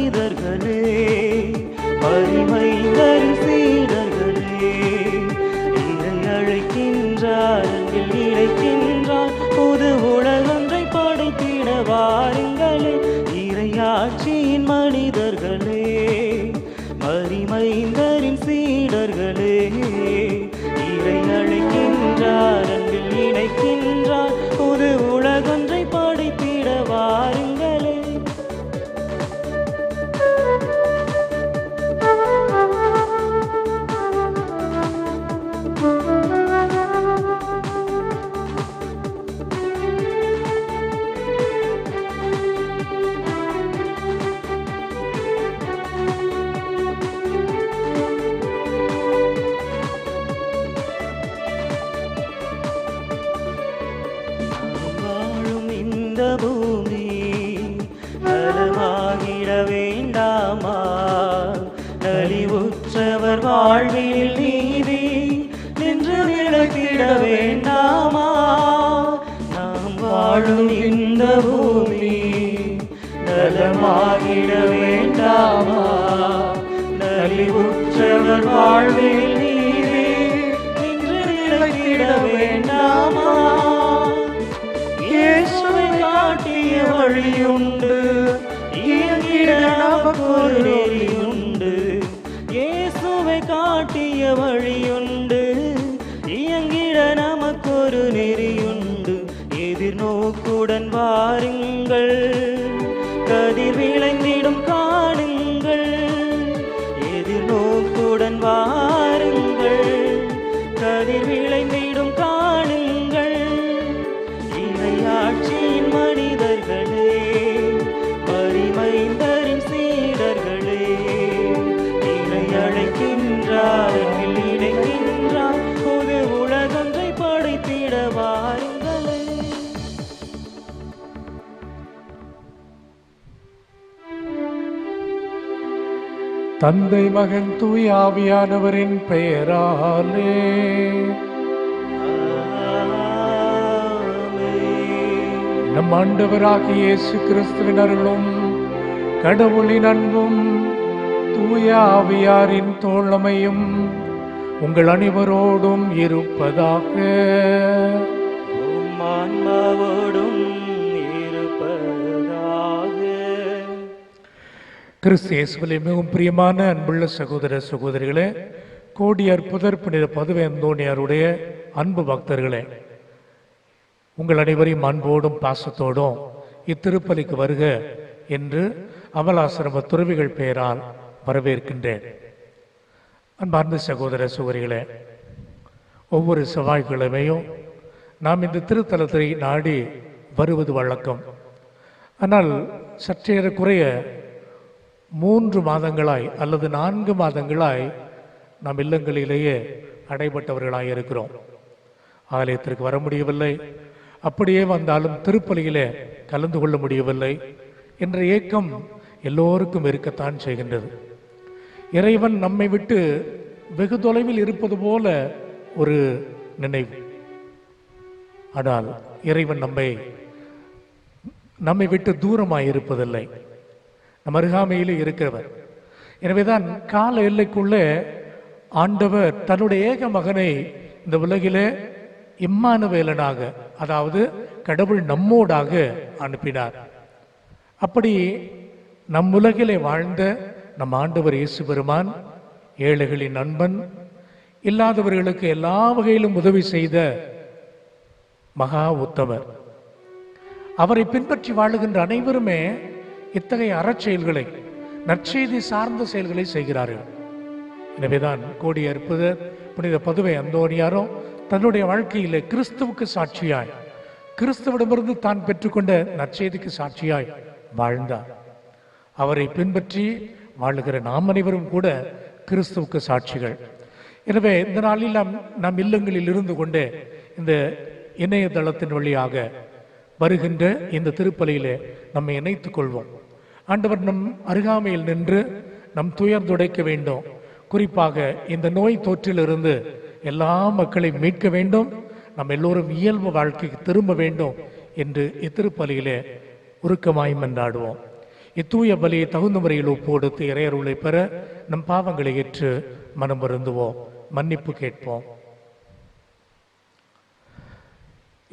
மனிதர்களே, மரிமைந்தரின் சீடர்களே, இறை அழைக்கின்றார், அன்பில் இழைக்கின்றார், புது உலகொன்றை படைத்திட வாருங்களே. இறையாட்சியின் மனிதர்களே, மரிமைந்தரின் சீடர்களே, இறை அழைக்கின்றார், அன்பில் இணைக்கின்றார், புது உலகொன்றை படைத்திட வாருங்களே. இந்த பூமி நலமாகிட வேண்டாமா? நலிவுற்றவர் வாழ்வில் நீதி நின்று நிலைத்திட வேண்டாமா? நாம் வாழும் இந்த பூமி நலமாகிட வேண்டாமா? நலிவுற்றவர் வாழ்வில் நீதி நின்று நிலைத்திட வேண்டாமா? இயேசுவை காட்டிய வழியுண்டு, இயங்கிட நமக்கொரு நெறியுண்டு. இயேசுவை காட்டிய வழியுண்டு, இயங்கிட நமக்கொரு நெறியுண்டு. எதிர்நோக்குடன் வாருங்கள், கதிர் விளைந்திடும் காணுங்கள். எதிர்நோக்குடன் வாருங்கள், கதிர் விளைந்திடும் காணுங்கள். இறையாட்சியின் மனிதர்களே, மரிமைந்தரின் சீடர்களே, இறை அழைக்கின்றார், அன்பில் இணைக்கின்றார், புது உலகொன்றை படைத்திட வாருங்களே. தந்தை மகன் தூய ஆவியானவரின் பெயராலே நம் ஆண்டவராகிய இயேசு கிறிஸ்துவின் அருளும் கடவுளின் அன்பும் தூய ஆவியாரின் தோழமையும் உங்கள் அனைவரோடும் இருப்பதாக. உம் ஆன்மாவோடும் இருப்பதாக. கிறிஸ்து இயேசுவிலே மிகவும் பிரியமான அன்புள்ள சகோதர சகோதரிகளே, கோடி அற்புதர் புனித பதுவை அந்தோணியாருடைய அன்பு பக்தர்களே, உங்கள் அனைவரையும் அன்போடும் பாசத்தோடும் இத்திருப்பலிக்கு வருக என்று அமலாசிரம துறவிகள் பெயரால் வரவேற்கின்றேன். அன்பார்ந்த சகோதர சகோதரிகளே, ஒவ்வொரு செவ்வாய்க்கிழமையும் நாம் இந்த திருத்தலத்தை நாடி வருவது வழக்கம். ஆனால் சற்றேறக்குறைய 3 மாதங்களாய் அல்லது 4 மாதங்களாய் நாம் இல்லங்களிலேயே அடைபட்டவர்களாய் இருக்கிறோம். ஆலயத்திற்கு வர முடியவில்லை, அப்படியே வந்தாலும் திருப்பலியிலே கலந்து கொள்ள முடியவில்லை என்ற ஏக்கம் எல்லோருக்கும் இருக்கத்தான் செய்கின்றது. இறைவன் நம்மை விட்டு வெகு தொலைவில் இருப்பது போல ஒரு நினைவு. ஆனால் இறைவன் நம்மை விட்டு தூரமாய் இருப்பதில்லை, நம் அருகாமையிலே இருக்கிறவர். எனவேதான் கால எல்லைக்குள்ளே ஆண்டவர் தன்னுடைய ஏக மகனை இந்த உலகிலே இம்மானுவேலனாக, அதாவது கடவுள் நம்மோடாக அனுப்பினார். அப்படி நம் உலகிலே வாழ்ந்த நம் ஆண்டவர் இயேசு பெருமான் ஏழைகளின் நண்பன், இல்லாதவர்களுக்கு எல்லா வகையிலும் உதவி செய்த மகா உத்தமர். அவரை பின்பற்றி வாழுகின்ற அனைவருமே இத்தகைய அறச்செயல்களை, நற்செய்தி சார்ந்த செயல்களை செய்கிறார்கள். எனவேதான் கோடி அற்புதர் புனித பதுவை அந்தோணியாரும் தன்னுடைய வாழ்க்கையிலே கிறிஸ்துவுக்கு சாட்சியாய், கிறிஸ்துவிடமிருந்து தான் பெற்றுக்கொண்ட நற்செய்திக்கு சாட்சியாய் வாழ்ந்தார். அவரை பின்பற்றி வாழுகிற நாம் அனைவரும் கூட கிறிஸ்துவுக்கு சாட்சிகள். எனவே இந்த நாளில் நம் இல்லங்களில் இருந்து கொண்டே இந்த இணையதளத்தின் வழியாக வருகின்ற இந்த திருப்பலியிலே நம்மை இணைத்துக் கொள்வோம். ஆண்டவர் நம் அருகாமையில் நின்று நம் துயர் துடைக்க வேண்டும். குறிப்பாக இந்த நோய் தொற்றிலிருந்து எல்லா மக்களையும் மீட்க வேண்டும், நம் எல்லோரும் இயல்பு வாழ்க்கைக்கு திரும்ப வேண்டும் என்று இத்திருப்பலியிலே உருக்கமாய் மன்றாடுவோம். இத்தூய பலியை தகுந்த முறையில் ஒப்புக்கொடுத்து இறையருளை பெற நம் பாவங்களை ஏற்று மனம் வருந்துவோம், மன்னிப்பு கேட்போம்.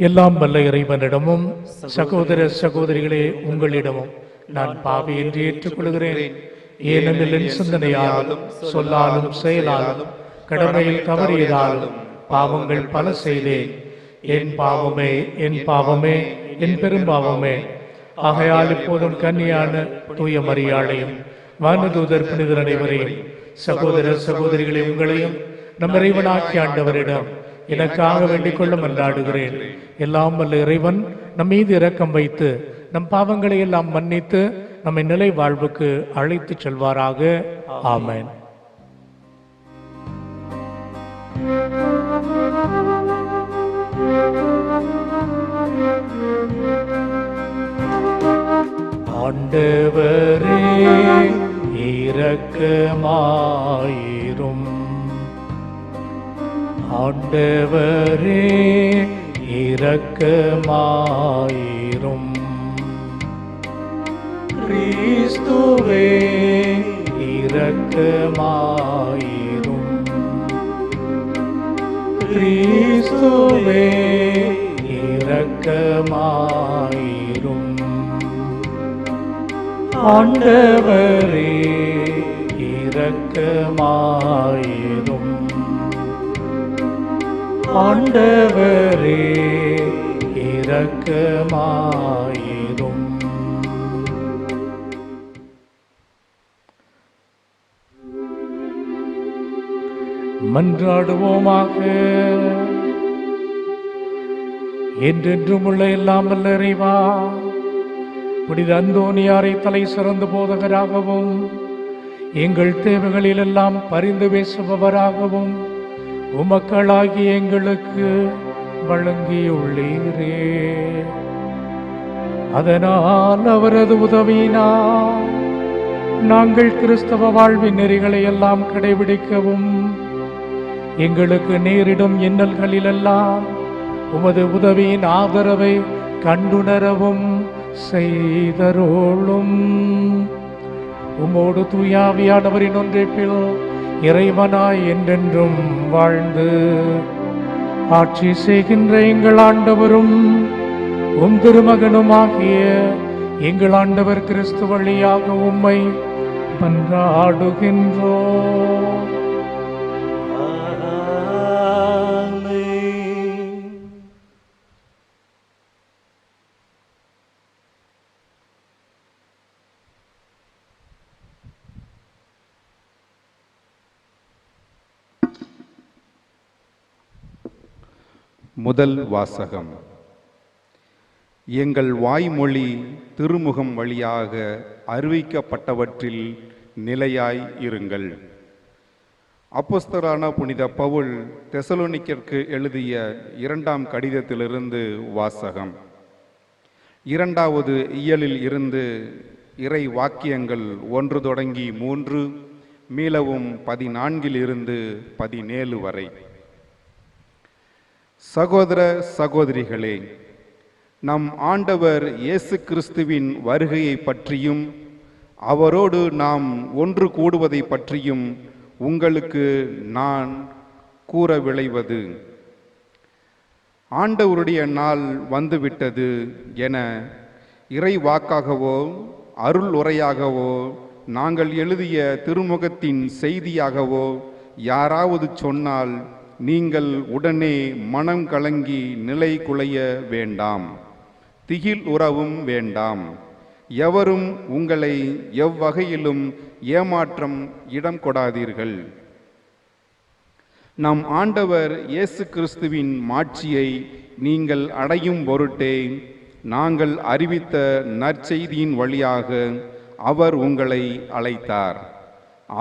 எல்லாம் வல்ல இறைவனிடமும் சகோதர சகோதரிகளே உங்களிடமும் நான் பாவி என்று ஏற்றுக்கொள்கிறேன். ஏனெனில் என் சிந்தனையாலும் சொல்லாலும் செயலாலும் கடமையில் தவறியதாலும் பாவங்கள் பல செய்தேன். என் பாவமே, என் பாவமே, என் பெரும்பாவமே. ஆகையால் இப்போதும் கன்னியான தூய மரியாளையும் வானதூதர் புனிதர் அனைவரையும் சகோதர சகோதரிகளை உங்களையும் நம் இறைவனாகிய ஆண்டவரிடம் எனக்காக வேண்டிக் கொள்ள மன்றாடுகிறேன். எல்லாம் வல்ல இறைவன் நம் மீது இரக்கம் வைத்து நம் பாவங்களை எல்லாம் மன்னித்து நம்மை நிலை வாழ்வுக்கு அழைத்து செல்வாராக. ஆமென். ஆண்டவரே இரக்கமாயிரும். ஆண்டவரே இரக்கமாயிரும். கிறிஸ்துவே இரக்கமாயிரும். கிறிஸ்துவே இரக்கமாயிரும். ஆண்டவரே இரக்கமாயிரும். ஆண்டவரே இரக்கமாயிரும். மன்றாடுவோமாக. என்றென்றும் உள்ள எல்லாம் வல்ல இறைவா, புனித அந்தோனியாரை தலை சிறந்த போதகராகவும் எங்கள் தேவைகளில் எல்லாம் பரிந்து பேசுபவராகவும் உமக்களாகி எங்களுக்கு வழங்கியுள்ளீரே. அதனால் அவரது உதவியினால் நாங்கள் கிறிஸ்தவ வாழ்வின் நெறிகளை எல்லாம் கடைபிடிக்கவும் எங்களுக்கு நேரிடும் இன்னல்களிலெல்லாம் உமது உதவியின் ஆதரவை கண்டுணரவும் செய்தருளும். உம்மோடு தூயாவியானவரின் ஒன்றிப்பில் இறைவனாய் என்றென்றும் வாழ்ந்து ஆட்சி செய்கின்ற எங்கள் ஆண்டவரும் உம் திருமகனுமாகிய எங்கள் ஆண்டவர் கிறிஸ்து வழியாக உம்மை மன்றாடுகின்றோம். முதல் வாசகம். எங்கள் வாய்மொழி திருமுகம் வழியாக அறிவிக்கப்பட்டவற்றில் நிலையாய் இருங்கள். அப்போஸ்தலரான புனித பவுல் தெசலோனிக்கருக்கு எழுதிய 2ஆம் கடிதத்திலிருந்து வாசகம். 2வது இயலில் இருந்து இறை வாக்கியங்கள் 1 தொடங்கி 3, மீளவும் 14 17 வரை. சகோதர சகோதரிகளே, நம் ஆண்டவர் இயேசு கிறிஸ்துவின் வருகையை பற்றியும் அவரோடு நாம் ஒன்று கூடுவதை பற்றியும் உங்களுக்கு நான் கூற விளைவது, ஆண்டவருடைய நாள் வந்துவிட்டது என இறை வாக்காகவோ அருள் உரையாகவோ நாங்கள் எழுதிய திருமுகத்தின் செய்தியாகவோ யாராவது சொன்னால் நீங்கள் உடனே மனம் கலங்கி நிலை குலைய வேண்டாம், திகில் உறவும் வேண்டாம். எவரும் உங்களை எவ்வகையிலும் ஏமாற்றம் இடம் கொடாதீர்கள். நம் ஆண்டவர் இயேசு கிறிஸ்துவின் மாட்சியை நீங்கள் அடையும் பொருட்டே நாங்கள் அறிவித்த நற்செய்தியின் வழியாக அவர் உங்களை அழைத்தார்.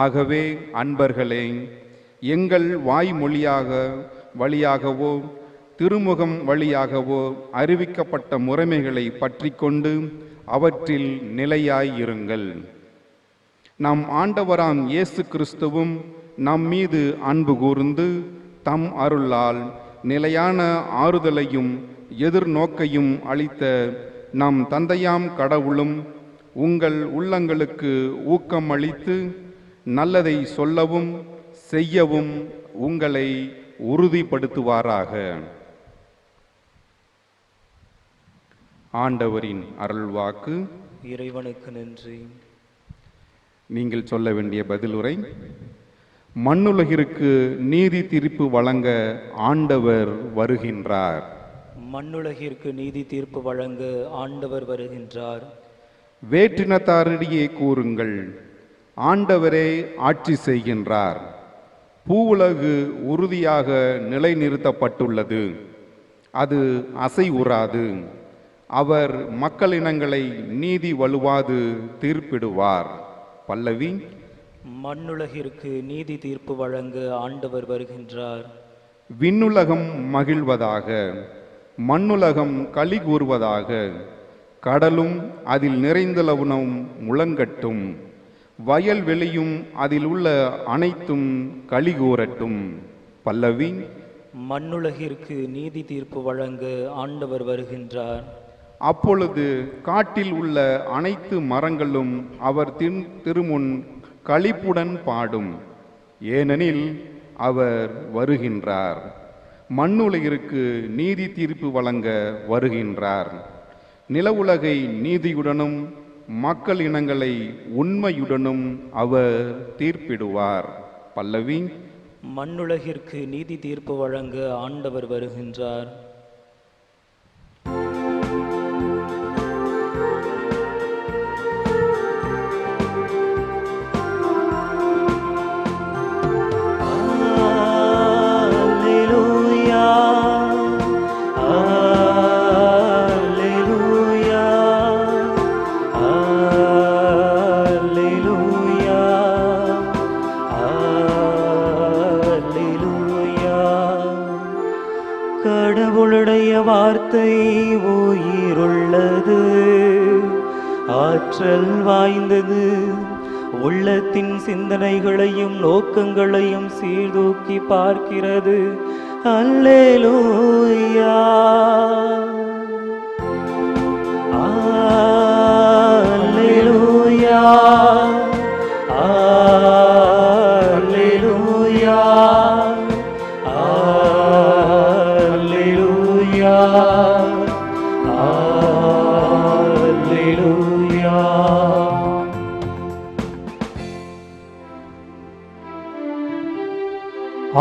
ஆகவே அன்பர்களே, எங்கள் வாய்மொழியாக வழியாகவோ திருமுகம் வழியாகவோ அறிவிக்கப்பட்ட முறைமைகளை பற்றி கொண்டு அவற்றில் நிலையாயிருங்கள். நம் ஆண்டவராம் இயேசு கிறிஸ்துவும் நம் மீது அன்பு கூர்ந்து தம் அருளால் நிலையான ஆறுதலையும் எதிர்நோக்கையும் அளித்த நம் தந்தையாம் கடவுளும் உங்கள் உள்ளங்களுக்கு ஊக்கம் அளித்து நல்லதை சொல்லவும் செய்யவும் உங்களை உறுதிப்படுத்துவாராக. ஆண்டவரின் அருள்வாக்கு. இறைவனுக்கு நன்றி. நீங்கள் சொல்ல வேண்டிய பதிலுரை. மண்ணுலகிற்கு நீதி தீர்ப்பு வழங்க ஆண்டவர் வருகின்றார். மண்ணுலகிற்கு நீதி தீர்ப்பு வழங்க ஆண்டவர் வருகின்றார். வேற்றினத்தாரிடையே கூறுங்கள், ஆண்டவரே ஆட்சி செய்கின்றார். பூவுலகு உறுதியாக நிலைநிறுத்தப்பட்டுள்ளது, அது அசைவுறாது. அவர் மக்களினங்களை நீதி வலுவாது தீர்ப்பிடுவார். பல்லவி. மண்ணுலகிற்கு நீதி தீர்ப்பு வழங்க ஆண்டவர் வருகின்றார். விண்ணுலகம் மகிழ்வதாக, மண்ணுலகம் களி கூறுவதாக. கடலும் அதில் நிறைந்துள்ளவனும் முழங்கட்டும், வயல்வெளியும் அதில் உள்ள அனைத்தும் களி கூறட்டும். பல்லவி. மண்ணுலகிற்கு நீதி தீர்ப்பு வழங்க ஆண்டவர் வருகின்றார். அப்பொழுது காட்டில் உள்ள அனைத்து மரங்களும் அவர் திருமுன் களிப்புடன் பாடும், ஏனெனில் அவர் வருகின்றார். மண்ணுலகிற்கு நீதி தீர்ப்பு வழங்க வருகின்றார். நிலவுலகை நீதியுடனும் மக்கள் இனங்களை உண்மையுடனும் அவர் தீர்ப்பிடுவார். பல்லவி. மண்ணுலகிற்கு நீதி தீர்ப்பு வழங்க ஆண்டவர் வருகின்றார். கடவுளுடைய வார்த்தை உயிருள்ளது, ஆற்றல் வாய்ந்தது, உள்ளத்தின் சிந்தனைகளையும் நோக்கங்களையும் சீர்தூக்கி பார்க்கிறது. அல்லேலூயா, அல்லேலூயா, அல்லேலூயா, அல்லேலூயா, அல்லேலூயா.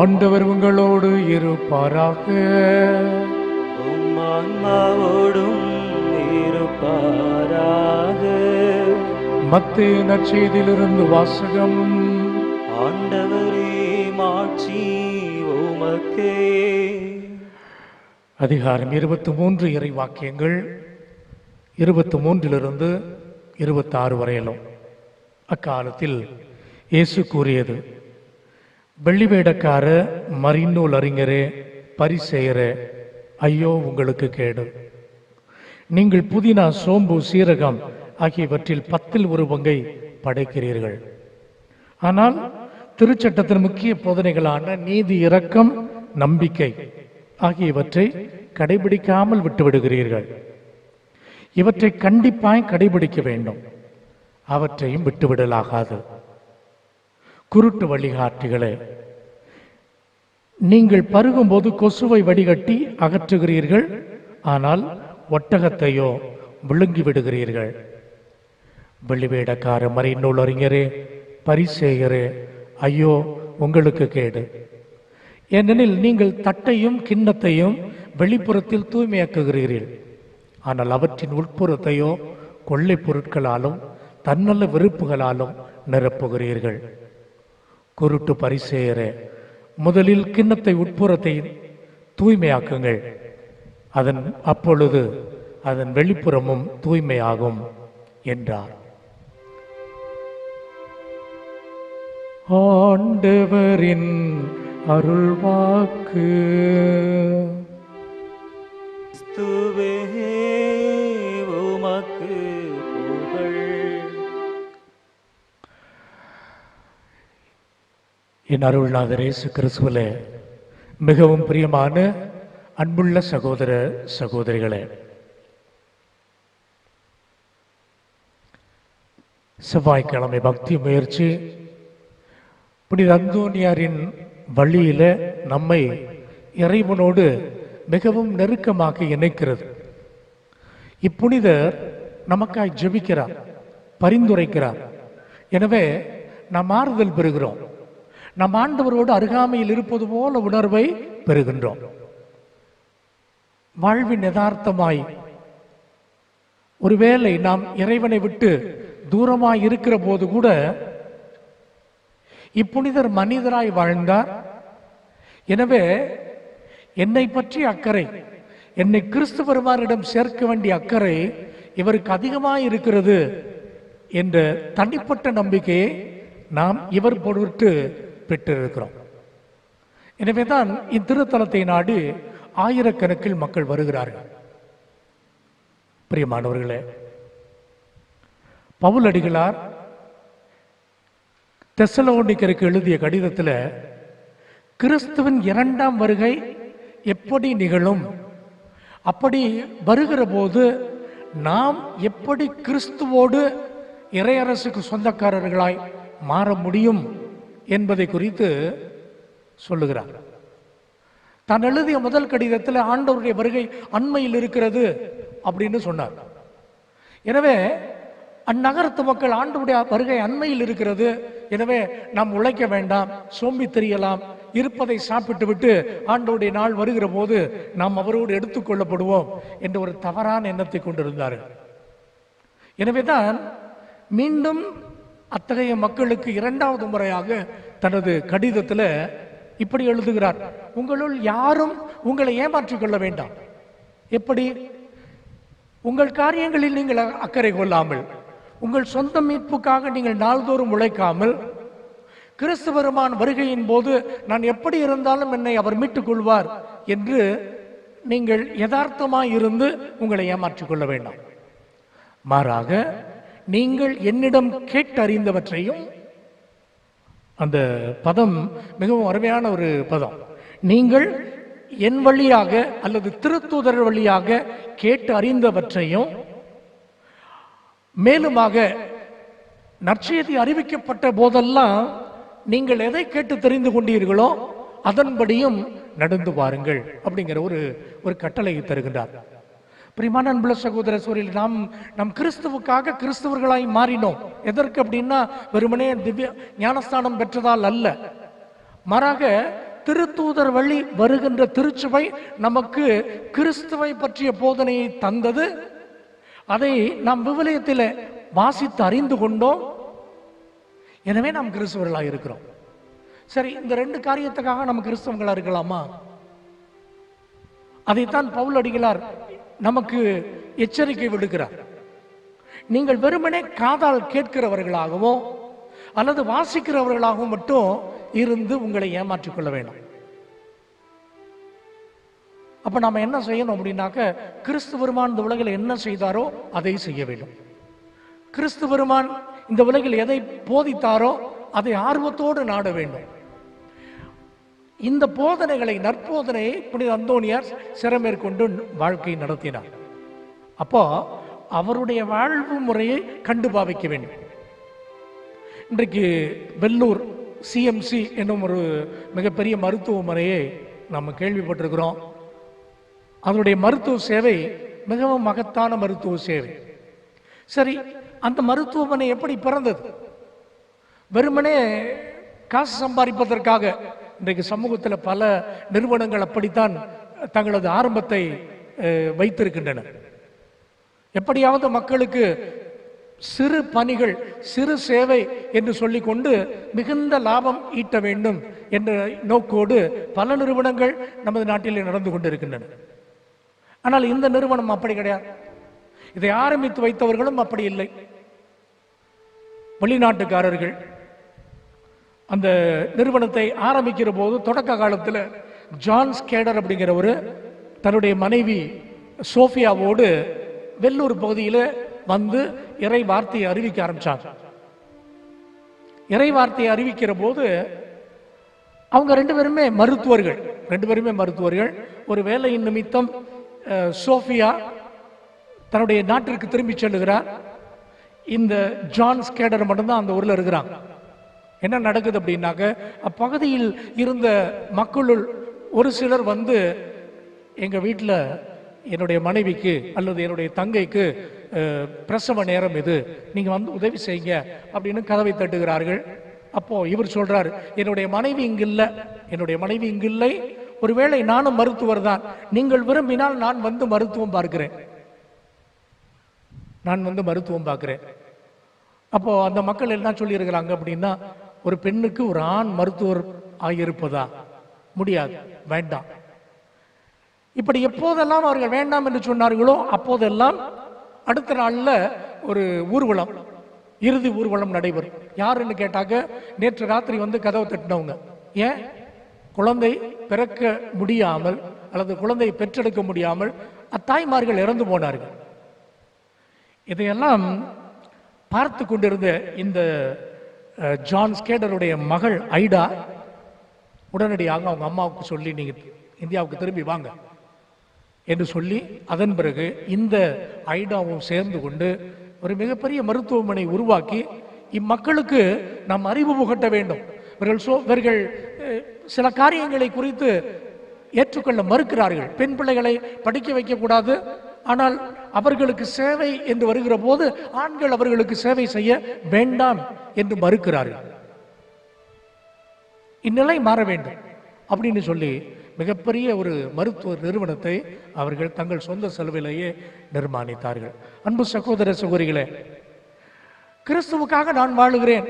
ஆண்டவர் உங்களோடு இருப்பாராக. உம் ஆன்மாவோடும் இருப்பாராக. மத்தேயு நற்செய்தியிலிருந்து வாசகம். ஆண்டவரே மாட்சி உமக்கே. அதிகாரம் 23 இறை வாக்கியங்கள் 23 26 வரையிலும். அக்காலத்தில் இயேசு கூறியது, வெள்ளிவேடக்கார மறைநூல் அறிஞரே, பரிசேயரே, ஐயோ உங்களுக்கு கேடு. நீங்கள் புதினா, சோம்பு, சீரகம் ஆகியவற்றில் 10 ஒரு பங்கை படைக்கிறீர்கள். ஆனால் திருச்சட்டத்தின் முக்கிய போதனைகளான நீதி, இரக்கம், நம்பிக்கை ஆகியவற்றை கடைபிடிக்காமல் விட்டுவிடுகிறீர்கள். இவற்றை கண்டிப்பாய் கடைபிடிக்க வேண்டும், அவற்றையும் விட்டுவிடலாகாது. குருட்டு வழிகாட்டிகளே, நீங்கள் பருகும்போது கொசுவை வடிகட்டி அகற்றுகிறீர்கள், ஆனால் ஒட்டகத்தையோ விழுங்கி விடுகிறீர்கள். வெள்ளிவேடக்கார மறைநூல் அறிஞரே, பரிசேயரே, ஐயோ உங்களுக்கு கேடு. ஏனெனில் நீங்கள் தட்டையும் கிண்ணத்தையும் வெளிப்புறத்தில் தூய்மையாக்குகிறீர்கள், ஆனால் அவற்றின் உட்புறத்தையோ கொள்ளை பொருட்களாலும் தன்னல்ல வெறுப்புகளாலும் நிரப்புகிறீர்கள். குருட்டு பரிசேயரே, முதலில் கிண்ணத்தை உட்புறத்தை தூய்மையாக்குங்கள், அப்பொழுது அதன் வெளிப்புறமும் தூய்மையாகும் என்றார். ஆண்டவரின் அருள்வாக்கு. கிறிஸ்துவே உமக்கு புகழ். என் அருள்நாதர் இயேசு கிறிஸ்துவிலே மிகவும் பிரியமான அன்புள்ள சகோதர சகோதரிகளே, செவ்வாய்க்கிழமை பக்தி முயற்சி புனித அந்தோனியாரின் வழியில நம்மை இறைவனோடு மிகவும் நெருக்கமாக இணைக்கிறது. இப்புனிதர் நமக்காய் ஜெபிக்கிறார், பரிந்துரைக்கிறார். எனவே நாம் ஆறுதல் பெறுகிறோம். நம் ஆண்டவரோடு அருகாமையில் இருப்பது போல உணர்வை பெறுகின்றோம். வாழ்வின் யதார்த்தமாய் ஒருவேளை நாம் இறைவனை விட்டு தூரமாய் இருக்கிற போது கூட இப்புனிதர் மனிதராய் வாழ்ந்தார். எனவே என்னை பற்றி அக்கறை, என்னை கிறிஸ்து பெருமானிடம் சேர்க்க வேண்டிய அக்கறை இவருக்கு அதிகமாக இருக்கிறது என்ற தனிப்பட்ட நம்பிக்கையை நாம் இவர் பொருட்டு பெற்றிருக்கிறோம். எனவேதான் இத்திருத்தலத்தை நாடி ஆயிரக்கணக்கில் மக்கள் வருகிறார்கள். பிரியமானவர்களே, பவுலடிகளார் தெசலோனிக்கருக்கு எழுதிய கடிதத்தில் கிறிஸ்துவின் இரண்டாம் வருகை எப்படி நிகழும், அப்படி வருகிற போது நாம் எப்படி கிறிஸ்துவோடு இறையரசுக்கு சொந்தக்காரர்களாய் மாற முடியும் என்பதை குறித்து சொல்லுகிறார். தான் எழுதிய முதல் கடிதத்தில் ஆண்டவருடைய வருகை அண்மையில் இருக்கிறது அப்படின்னு சொன்னார். எனவே அந்நகரத்து மக்கள் ஆண்டவருடைய வருகை அண்மையில் இருக்கிறது, எனவே நாம் உழைக்க வேண்டாம், சோம்பி தெரியலாம், இருப்பதை சாப்பிட்டு விட்டு ஆண்டவருடைய நாள் வருகிற போது நாம் அவரோடு எடுத்துக்கொள்ளப்படுவோம் என்ற ஒரு தவறான எண்ணத்தை கொண்டிருந்தார்கள். எனவேதான் மீண்டும் அத்தகைய மக்களுக்கு இரண்டாவது முறையாக தனது கடிதத்தில் இப்படி எழுதுகிறார்: உங்களுள் யாரும் உங்களை ஏமாற்றிக் கொள்ள வேண்டாம். எப்படி? உங்கள் காரியங்களில் நீங்கள் அக்கறை கொள்ளாமல், உங்கள் சொந்த மீட்புக்காக நீங்கள் நாள்தோறும் உழைக்காமல், கிறிஸ்து பெருமான் வருகையின் போது நான் எப்படி இருந்தாலும் என்னை அவர் மீட்டுக் கொள்வார் என்று நீங்கள் யதார்த்தமாய் இருந்து உங்களை ஏமாற்றிக் கொள்ள வேண்டாம். மாறாக நீங்கள் என்னிடம் கேட்டறிந்தவற்றையும், அந்த பதம் மிகவும் அருமையான ஒரு பதம், நீங்கள் என் வழியாக அல்லது திருத்தூதர் வழியாக கேட்டு அறிந்தவற்றையும், மேலுமாக நற்செய்தி அறிவிக்கப்பட்ட போதெல்லாம் நீங்கள் எதை கேட்டு தெரிந்து கொண்டீர்களோ அதன்படியும் நடந்து பாருங்கள் அப்படிங்கிற ஒரு கட்டளையை தருகின்றார். பிரியமான அன்புள்ள சகோதர சகோதரிகளே, நாம் கிறிஸ்துவுக்காக கிறிஸ்தவர்களாய் மாறினோம். எதற்கு அப்படின்னா வெறுமனே திவ்ய ஞானஸ்தானம் பெற்றதால் அல்ல, மாறாக திருத்தூதர் வழி வருகின்ற திருச்சபை நமக்கு கிறிஸ்துவை பற்றிய போதனையை தந்தது. அதை நாம் விவிலியத்தில் வாசித்து அறிந்து கொண்டோம். எனவே நாம் கிறிஸ்தவர்களாக இருக்கிறோம். சரி, இந்த ரெண்டு காரியத்துக்காக நம்ம கிறிஸ்தவங்களா இருக்கலாமா? அதைத்தான் பவுலடிகளார் நமக்கு எச்சரிக்கை விடுக்கிறார். நீங்கள் வெறுமனே காதால் கேட்கிறவர்களாகவோ அல்லது வாசிக்கிறவர்களாகவும் மட்டும் இருந்து உங்களை ஏமாற்றிக் கொள்ள வேண்டாம். அப்ப நாம என்ன செய்யணும் அப்படின்னாக்க, கிறிஸ்து பெருமான் இந்த உலகில் என்ன செய்தாரோ அதை செய்ய வேண்டும். கிறிஸ்து பெருமான் இந்த உலகில் எதை போதித்தாரோ அதை ஆர்வத்தோடு நாட வேண்டும். இந்த போதனைகளை, நற்போதனையை புனித அந்தோனியார் சிறமேற்கொண்டு வாழ்க்கை நடத்தினார். அப்போ அவருடைய வாழ்வு முறையை கண்டு பாவிக்க வேண்டும். இன்றைக்கு வெள்ளூர் சிஎம்சி என்னும் ஒரு மிகப்பெரிய மருத்துவமனையை நாம் கேள்விப்பட்டிருக்கிறோம். அதனுடைய மருத்துவ சேவை மிகவும் மகத்தான மருத்துவ சேவை. சரி, அந்த மருத்துவமனை எப்படி பிறந்தது? வெறுமனே காசு சம்பாதிப்பதற்காக இன்றைக்கு சமூகத்தில் பல நிறுவனங்கள் அப்படித்தான் தங்களது ஆரம்பத்தை வைத்திருக்கின்றன. எப்படியாவது மக்களுக்கு சிறு பணிகள், சிறு சேவை என்று சொல்லிக்கொண்டு மிகுந்த லாபம் ஈட்ட வேண்டும் என்ற நோக்கோடு பல நிறுவனங்கள் நமது நாட்டில் நடந்து கொண்டிருக்கின்றன. ஆனால் இந்த நிறுவனம் அப்படி கிடையாது. இதை ஆரம்பித்து வைத்தவர்களும் அப்படி இல்லை. வெளிநாட்டுக்காரர்கள் அந்த நிறுவனத்தை ஆரம்பிக்கிற போது தொடக்க காலத்தில் ஜான் ஸ்கேடர் அப்படிங்கிற ஒரு தன்னுடைய மனைவி சோஃபியாவோடு வெள்ளூர் பகுதியில் வந்து இறை வார்த்தையை அறிவிக்க ஆரம்பிச்சாங்க. இறை வார்த்தையை அறிவிக்கிற போது அவங்க ரெண்டு பேருமே மருத்துவர்கள். ஒரு வேலையின் நிமித்தம் சோஃபியா தன்னுடைய நாட்டிற்கு திரும்பி செல்லுகிறார். இந்த ஜான் ஸ்கேடர் மட்டும்தான் அந்த ஊர்ல இருக்கிறாங்க. என்ன நடக்குது அப்படின்னாக்க, அப்பகுதியில் இருந்த மக்களுள் ஒரு சிலர் வந்து எங்க வீட்டில் என்னுடைய மனைவிக்கு அல்லது என்னுடைய தங்கைக்கு பிரசவ நேரம் இது, நீங்க வந்து உதவி செய்யுங்க அப்படின்னு கதவை தட்டுகிறார்கள். அப்போ இவர் சொல்றாரு, என்னுடைய மனைவி இங்கில்லை, என்னுடைய மனைவி இங்கில்லை, ஒருவேளை நானும் மருத்துவர் தான், நீங்கள் விரும்பினால் நான் வந்து மருத்துவம் பார்க்கிறேன், நான் வந்து மருத்துவம் பார்க்கிறேன். அப்போ அந்த மக்கள் என்ன சொல்லியிருக்கிறாங்க அப்படின்னா, ஒரு பெண்ணுக்கு ஒரு ஆண் மருத்துவர் ஆகியிருப்பதா? முடியாது, வேண்டாம். இப்படி எப்போதெல்லாம் அவர்கள் வேண்டாம் என்று சொன்னார்களோ அப்போதெல்லாம் அடுத்த நாள்ல ஒரு ஊர்வலம், இறுதி ஊர்வலம் நடைபெறும். யாருன்னு கேட்டாக்க, நேற்று ராத்திரி வந்து கதவை தட்டினவங்க. ஏன்? குழந்தை பிறக்க முடியாமல் அல்லது குழந்தையை பெற்றெடுக்க முடியாமல் அத்தாய்மார்கள் இறந்து போனார்கள். இதையெல்லாம் பார்த்து கொண்டிருந்த இந்த ஜான் ஸ்கேடருடைய மகள் ஐடா உடனடியாக அவங்க அம்மாவுக்கு சொல்லி, நீங்க இந்தியாவுக்கு திரும்பி வாங்க என்று சொல்லி, அதன் பிறகு இந்த ஐடாவும் சேர்ந்து கொண்டு ஒரு மிகப்பெரிய மருத்துவமனை உருவாக்கி இம்மக்களுக்கு நாம் அறிவு புகட்ட வேண்டும். இவர்கள் சில காரியங்களை குறித்து ஏற்றுக்கொள்ள மறுக்கிறார்கள். பெண் பிள்ளைகளை படிக்க வைக்கக்கூடாது, ஆனால் அவர்களுக்கு சேவை என்று வருகிற போது ஆண்கள் அவர்களுக்கு சேவை செய்ய வேண்டாம் என்று மறுக்கிறார்கள். இந்நிலை மாற வேண்டும் அப்படின்னு சொல்லி மிகப்பெரிய ஒரு மருத்துவ நிறுவனத்தை அவர்கள் தங்கள் சொந்த செலவிலேயே நிர்மாணித்தார்கள். அன்பு சகோதர சகோதரிகளே, கிறிஸ்துவுக்காக நான் வாழுகிறேன்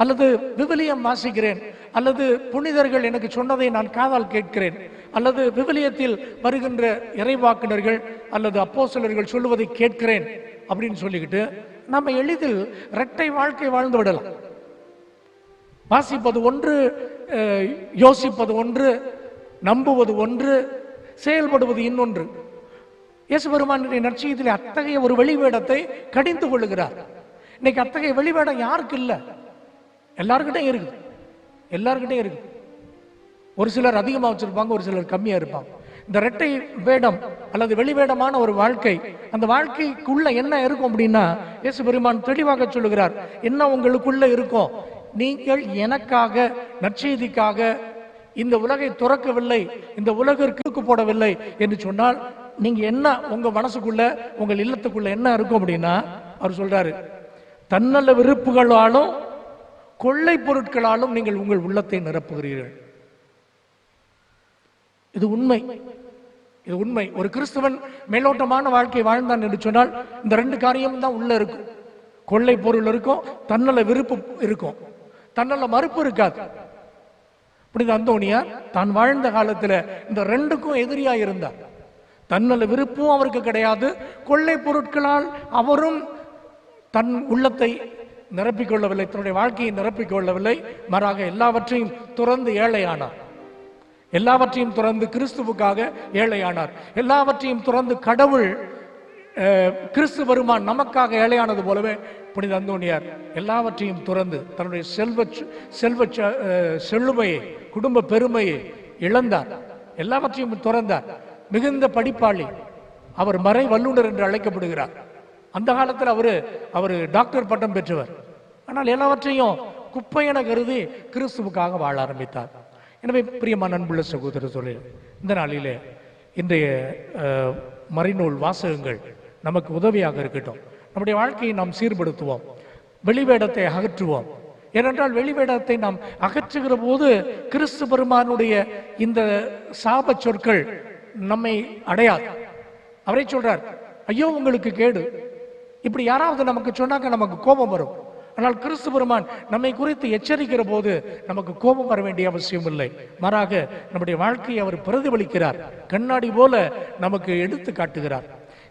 அல்லது விவிலியம் வாசிக்கிறேன் அல்லது புனிதர்கள் எனக்கு சொன்னதை நான் காதால் கேட்கிறேன் அல்லது விவிலியத்தில் வருகின்ற இறைவாக்கினர்கள் அல்லது அப்போஸ்தலர்கள் சொல்லுவதை கேட்கிறேன் அப்படின்னு சொல்லிக்கிட்டு நம்ம எளிதில் இரட்டை வாழ்க்கை வாழ்ந்து விடலாம். வாசிப்பது ஒன்று, யோசிப்பது ஒன்று, நம்புவது ஒன்று, செயல்படுவது இன்னொன்று. இயேசு பெருமானுடைய நற்செய்தியிலே அத்தகைய ஒரு வெளிவேடத்தை கடிந்து கொள்ளுகிறார். இன்னைக்கு அத்தகைய வெளிவேடம் யாருக்கு இல்லை? எல்லாருக்கிட்டையும் இருக்குது, எல்லாருக்கிட்டையும் இருக்குது. ஒரு சிலர் அதிகமாக வச்சிருப்பாங்க, ஒரு சிலர் கம்மியா இருப்பாங்க. இந்த இரட்டை வேடம் அல்லது வெளிவேடமான ஒரு வாழ்க்கை, அந்த வாழ்க்கைக்குள்ள என்ன இருக்கும் அப்படின்னா, இயேசு பெருமான் தெளிவாக சொல்லுகிறார், என்ன உங்களுக்குள்ள இருக்கும்? நீங்கள் எனக்காக, நற்செய்திக்காக இந்த உலகை துறக்கவில்லை, இந்த உலகிற்கு போடவில்லை என்று சொன்னால், நீங்க என்ன உங்க மனசுக்குள்ள, உங்கள் இல்லத்துக்குள்ள என்ன இருக்கும் அப்படின்னா, அவர் சொல்றாரு, தன்னல விருப்புகளாலும் கொள்ளை பொருட்களாலும் நீங்கள் உங்கள் உள்ளத்தை நிரப்புகிறீர்கள். இது உண்மை, இது உண்மை. ஒரு கிறிஸ்தவன் மேலோட்டமான வாழ்க்கை வாழ்ந்தான் என்று சொன்னால் இந்த ரெண்டு காரியம் தான் உள்ள இருக்கும். கொள்ளை பொருள் இருக்கும், தன்னல விருப்பு இருக்கும், தன்னல மறுப்பு இருக்காது. புனித அந்தோனியார் தான் வாழ்ந்த காலத்தில் இந்த ரெண்டுக்கும் எதிரியா இருந்தார். தன்னல விருப்பும் அவருக்கு கிடையாது, கொள்ளை பொருட்களால் அவரும் தன் உள்ளத்தை நிரப்பிக்கொள்ளவில்லை, தன்னுடைய வாழ்க்கையை நிரப்பிக்கொள்ளவில்லை. மாறாக எல்லாவற்றையும் துறந்து ஏழையானார், எல்லாவற்றையும் துறந்து கிறிஸ்துவுக்காக ஏழையானார், எல்லாவற்றையும் துறந்து கடவுள் கிறிஸ்து பெருமான் நமக்காக ஏழையானது போலவே புனித அந்தோனியார் எல்லாவற்றையும் துறந்து தன்னுடைய செல்லுமையை, குடும்ப பெருமையை இழந்தார், எல்லாவற்றையும் துறந்தார். மிகுந்த படிப்பாளி, அவர் மறை வல்லுநர் என்று அழைக்கப்படுகிறார். அந்த காலத்தில் அவர் டாக்டர் பட்டம் பெற்றவர். ஆனால் எல்லாவற்றையும் குப்பையென கருதி கிறிஸ்துவுக்காக வாழ ஆரம்பித்தார். எனவே பிரியமான அன்புள்ள சகோதர சொல்லில், இந்த நாளிலே இன்றைய மறைநூல் வாசகங்கள் நமக்கு உதவியாக இருக்கட்டும். நம்முடைய வாழ்க்கையை நாம் சீர்படுத்துவோம், வெளிவேடத்தை அகற்றுவோம். ஏனென்றால் வெளிவேடத்தை நாம் அகற்றுகிற போது கிறிஸ்து பெருமானுடைய இந்த சாப சொற்கள் நம்மை அடையாது. அவரே சொல்றார், ஐயோ உங்களுக்கு கேடு. இப்படி யாராவது நமக்கு சொன்னாக்க நமக்கு கோபம் வரும். ஆனால் கிறிஸ்து பெருமான் நம்மை குறித்து எச்சரிக்கிற போது நமக்கு கோபம் வர வேண்டிய அவசியம் இல்லை. மாறாக நம்முடைய வாழ்க்கையை அவர் பிரதிபலிக்கிறார், கண்ணாடி போல நமக்கு எடுத்து காட்டுகிறார்.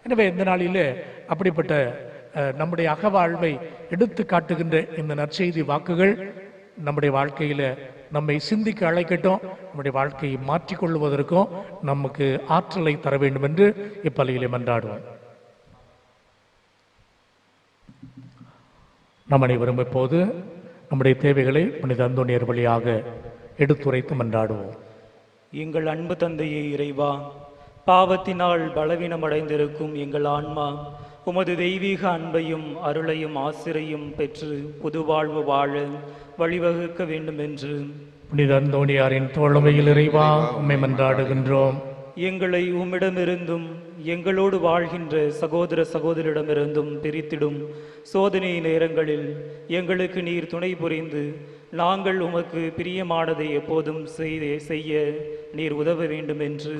எனவே இந்த நாளிலே அப்படிப்பட்ட நம்முடைய அகவாழ்வை எடுத்து காட்டுகின்ற இந்த நற்செய்தி வாக்குகள் நம்முடைய வாழ்க்கையில நம்மை சிந்திக்க அழைக்கட்டும், நம்முடைய வாழ்க்கையை மாற்றிக்கொள்வதற்கும் நமக்கு ஆற்றலை தர வேண்டும் என்று இப்பள்ளியிலே மன்றாடுவோம். நம் அனைவரும் இப்போது நம்முடைய தேவைகளை புனித அந்தோனியர் வழியாக எடுத்துரைத்து மன்றாடுவோம். எங்கள் அன்பு தந்தையே இறைவா, பாவத்தினால் பலவீனமடைந்திருக்கும் எங்கள் ஆன்மா உமது தெய்வீக அன்பையும் அருளையும் ஆசிரையும் பெற்று புதுவாழ்வு வாழ வழிவகுக்க வேண்டும் என்று புனித அந்தோணியாரின் தோழமையில் இறைவா உம்மை மன்றாடுகின்றோம். எங்களை உம்மிடமிருந்தும் எங்களோடு வாழ்கின்ற சகோதர சகோதரிடமிருந்தும் பிரித்திடும் சோதனை நேரங்களில் எங்களுக்கு நீர் துணை புரிந்து நாங்கள் உமக்கு பிரியமானதை எப்போதும் செய்ய நீர் உதவ வேண்டும் என்று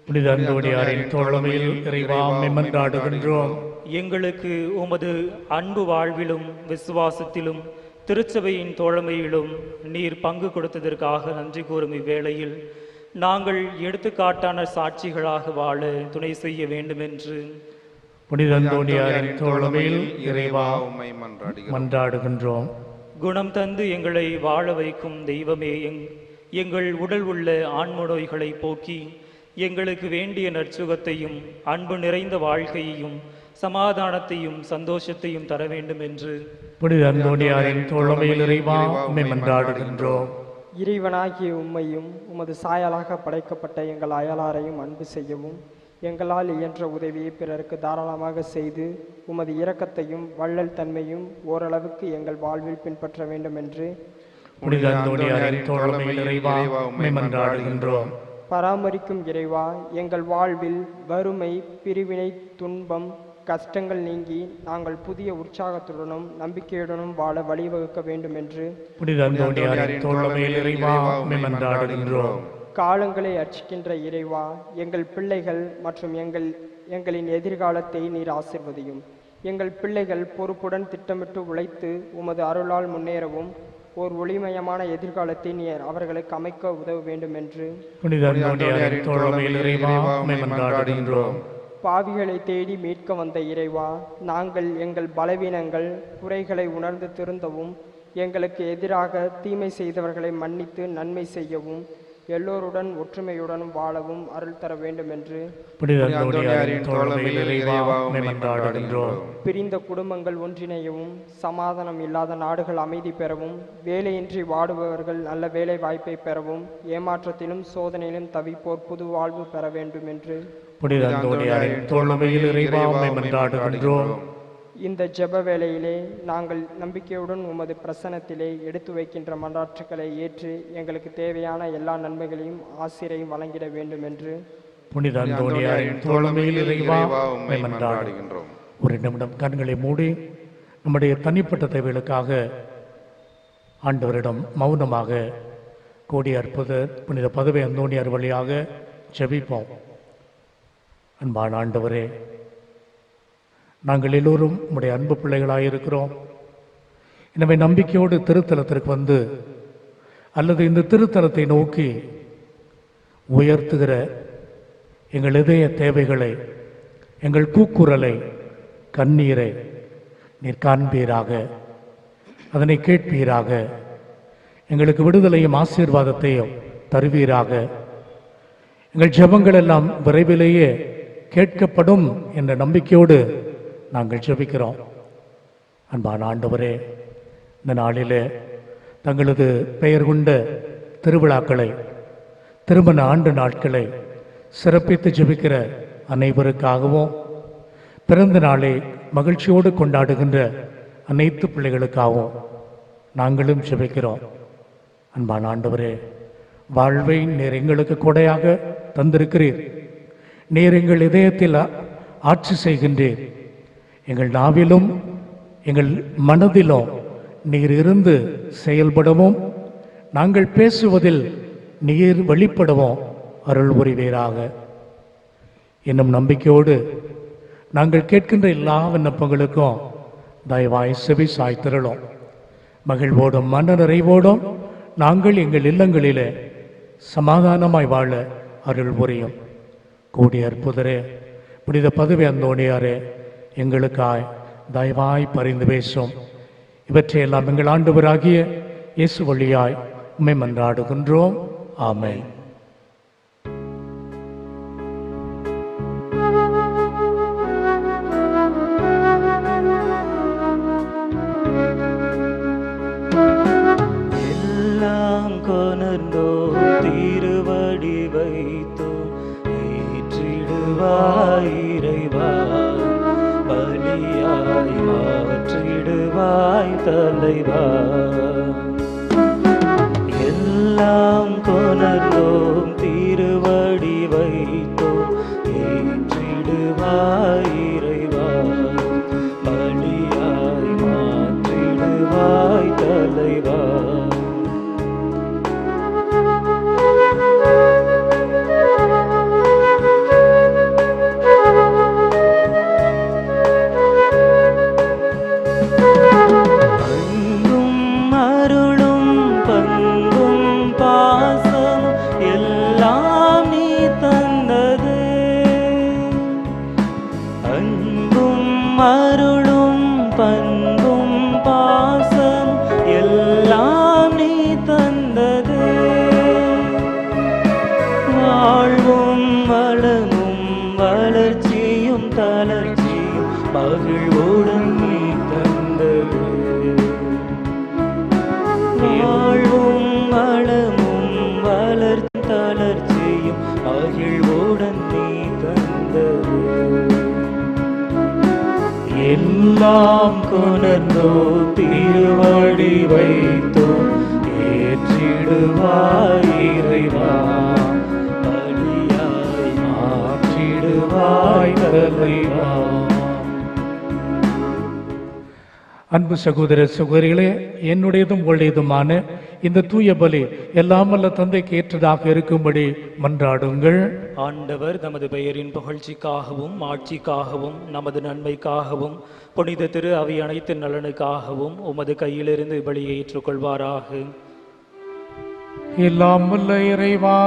புனித அந்தோணியாரின் தோழமையில் இறைவா உம்மை மன்றாடுகின்றோம். எங்களுக்கு உமது அன்பு வாழ்விலும் விசுவாசத்திலும் திருச்சபையின் தோழமையிலும் நீர் பங்கு கொடுத்ததற்காக நன்றி கூறும் இவ்வேளையில் நாங்கள் எடுத்துக்காட்டான சாட்சிகளாக வாழ துணை செய்ய வேண்டும் என்று புனித அந்தோணியாரின் தோழமையில் இறைவா உம்மை மன்றாடுகின்றோம். குணம் தந்து எங்களை வாழ வைக்கும் தெய்வமே, எங்கள் உடல் உள்ள ஆன்ம நோய்களை போக்கி எங்களுக்கு வேண்டிய நற்சுகத்தையும் அன்பு நிறைந்த வாழ்க்கையையும் சமாதானத்தையும் சந்தோஷத்தையும் தர வேண்டும் என்று புனித அந்தோணியாரின் தோழமையில் இறைவா உம்மை மன்றாடுகின்றோம். இறைவனாகிய உம்மையும் உமது சாயலாக படைக்கப்பட்ட எங்கள் அயலாரையும் அன்பு செய்யவும் எங்களால் இயன்ற உதவியை பிறருக்கு தாராளமாக செய்து உமது இரக்கத்தையும் வள்ளல் தன்மையும் ஓரளவுக்கு எங்கள் வாழ்வில் பின்பற்ற வேண்டும் என்று புனித அந்தோணியாரின் தோழமையில் இறைவா உம்மை மன்றாடுகின்றோம். பராமரிக்கும் இறைவா, எங்கள் வாழ்வில் வறுமை, பிரிவினை, துன்பம், கஷ்டங்கள் நீங்கி நாங்கள் புதிய உற்சாகத்துடனும் நம்பிக்கையுடனும் வாழ வழிவகுக்க வேண்டும் என்று புனித அந்தோணியாரின் தோழமையில் இறைவா உம்மை மன்றாடுகின்றோம். காலங்களை அர்ச்சிக்கின்ற இறைவா, எங்கள் பிள்ளைகள் மற்றும் எங்களின் எதிர்காலத்தை நீர் ஆசிர்வதியும். எங்கள் பிள்ளைகள் பொறுப்புடன் திட்டமிட்டு உழைத்து உமது அருளால் முன்னேறவும் ஓர் ஒளிமயமான எதிர்காலத்தை நீர் அவர்களுக்கு அமைக்க உதவ வேண்டும் என்று புனித அந்தோணியாரின் தோழமையில் இறைவா உம்மை மன்றாடுகின்றோம். பாவிகளை தேடி மீட்க வந்த இறைவா, நாங்கள் எங்கள் பலவீனங்கள் குறைகளை உணர்ந்து திருந்தவும் எங்களுக்கு எதிராக தீமை செய்தவர்களை மன்னித்து நன்மை செய்யவும் எல்லோருடன் ஒற்றுமையுடன் வாழவும் அருள் தர வேண்டும் என்று புனித அந்தோணியாரின் தோழமையில் இறைவா உம்மை மன்றாடுகின்றோம். பிரிந்த குடும்பங்கள் ஒன்றிணையவும் சமாதானம் இல்லாத நாடுகள் அமைதி பெறவும் வேலையின்றி வாடுபவர்கள் நல்ல வேலை வாய்ப்பை பெறவும் ஏமாற்றத்திலும் சோதனையிலும் தவிப்போர் புது வாழ்வு பெற வேண்டும் என்று புனித அந்தோணியாரின் தோழமையில் இறைவா உம்மை மன்றாடுகின்றோம். இந்த ஜெப வேளையிலே நாங்கள் நம்பிக்கையுடன் உமது பிரசன்னத்திலே எடுத்து வைக்கின்ற மன்றாட்டுக்களை ஏற்று எங்களுக்கு தேவையான எல்லா நன்மைகளையும் ஆசிரையும் வழங்கிட வேண்டும் என்று புனித அந்தோணியாரின் தோழமையில் இறைவா உம்மை மன்றாடுகின்றோம். ஒரு நிமிடம் கண்களை மூடி நம்முடைய தனிப்பட்ட தேவைகளுக்காக ஆண்டவரிடம் மௌனமாக கோடி அற்புதர் புனித பதுவை அந்தோணியார் வழியாக ஜெபிப்போம். அன்பான ஆண்டவரே, நாங்கள் எல்லோரும் உம்முடைய அன்பு பிள்ளைகளாக இருக்கிறோம். எனவே நம்பிக்கையோடு திருத்தலத்திற்கு வந்து அல்லது இந்த திருத்தலத்தை நோக்கி உயர்த்துகிற எங்கள் இதய தேவைகளை, எங்கள் கூக்குரலை, கண்ணீரை நீர் காண்பீராக, அதனை கேட்பீராக, எங்களுக்கு விடுதலையும் ஆசீர்வாதத்தையும் தருவீராக. எங்கள் ஜெபங்கள் எல்லாம் விரைவிலேயே கேட்கப்படும் என்ற நம்பிக்கையோடு நாங்கள் ஜெபிக்கிறோம். அன்பான ஆண்டவரே, இந்த நாளிலே தங்களது பெயர் கொண்ட திருவிழாக்களை, திருமண ஆண்டு நாட்களை சிறப்பித்து ஜெபிக்கிற அனைவருக்காகவும், பிறந்த நாளை மகிழ்ச்சியோடு கொண்டாடுகின்ற அனைத்து பிள்ளைகளுக்காகவும் நாங்களும் ஜெபிக்கிறோம். அன்பான ஆண்டவரே, வாழ்வை நீர் எங்களுக்கு கொடையாக தந்திருக்கிறீர். நீர் எங்கள் இதயத்தில் ஆட்சி செய்கின்றீர். எங்கள் நாவிலும் எங்கள் மனதிலும் நீர் இருந்து செயல்படவும், நாங்கள் பேசுவதில் நீர் வெளிப்படவும் அருள் புரிவீராக. என்னும் நம்பிக்கையோடு நாங்கள் கேட்கின்ற எல்லா விண்ணப்பங்களுக்கும் தயவாய் செவி சாய்த்திரளும். மகிழ்வோடும் மன நிறைவோடும் நாங்கள் எங்கள் இல்லங்களிலே சமாதானமாய் வாழ அருள் புரியும். கூடி அற்புதரே, புனித பதுவை அந்தோணியாரே, எங்களுக்காய் தயவாய் பரிந்து பேசும். இவற்றையெல்லாம் எங்கள் ஆண்டவராகிய இயேசு வழியாய் உம்மை மன்றாடுகின்றோம். ஆமென். எல்லாம் கொணர்ந்தோ திருவடி வைத்தோ ஏற்றிடுவாய் இறைவா. பலி ஏற்றிடுவாய் தலைவா. எல்லாம் கொணர்ந்தோம் திருவடி வைத்தோம் ஏற்றிடுவாய் இறைவா. பலியாய் மாற்றிடுவாய் தலைவா. அருளும் பண்பும் பாசம் எல்லாம் நீ தந்தது. வாழ்வும் வளமும் வளர்ச்சியும் தளர்ச்சியும் மகிழ்வுடன் நீ தந்தது. வாழ்வும் வளமும் வளர்ச்சி தளர்ச்சியும் மகிழ்வுடன் நீ தந்தது. எல்லாம் கொணர்ந்தோ திருவடி வைத்தோ ஏற்றிடுவாய் இறைவா. பலியாய் மாற்றிடுவாய் தலைவா. அன்பு சகோதர சகோதரிகளே, என்னுடையதும் உங்களுடையதுமான இந்த தூய பலி எல்லாம் வல்ல தந்தைக்கு ஏற்றதாக இருக்கும்படி மன்றாடுங்கள். ஆண்டவர் தமது பெயரின் புகழ்ச்சிக்காகவும் ஆட்சிக்காகவும் நமது நன்மைக்காகவும் புனித திரு அவை அனைத்து நலனுக்காகவும் உமது கையிலிருந்து பலியை ஏற்றுக்கொள்வாராக. எல்லாம் வல்ல இறைவா,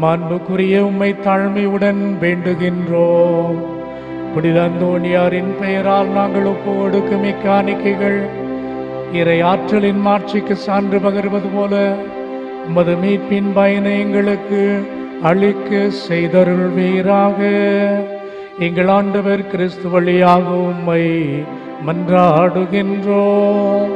மாண்புக்குரிய உம்மை தாழ்மையுடன் வேண்டுகின்றோம். புனித அந்தோணியாரின் பெயரால் நாங்கள் ஒப்பு கொடுக்கும் இக்காணிக்கைகள் இறை ஆற்றலின் மாட்சிக்கு சான்று பகர்வது போல உமது மீட்பின் பயனை எங்களுக்கு அளிக்க செய்தருள்வீராக. எங்கள் ஆண்டவர் கிறிஸ்து வழியாக உம்மை மன்றாடுகின்றோம்.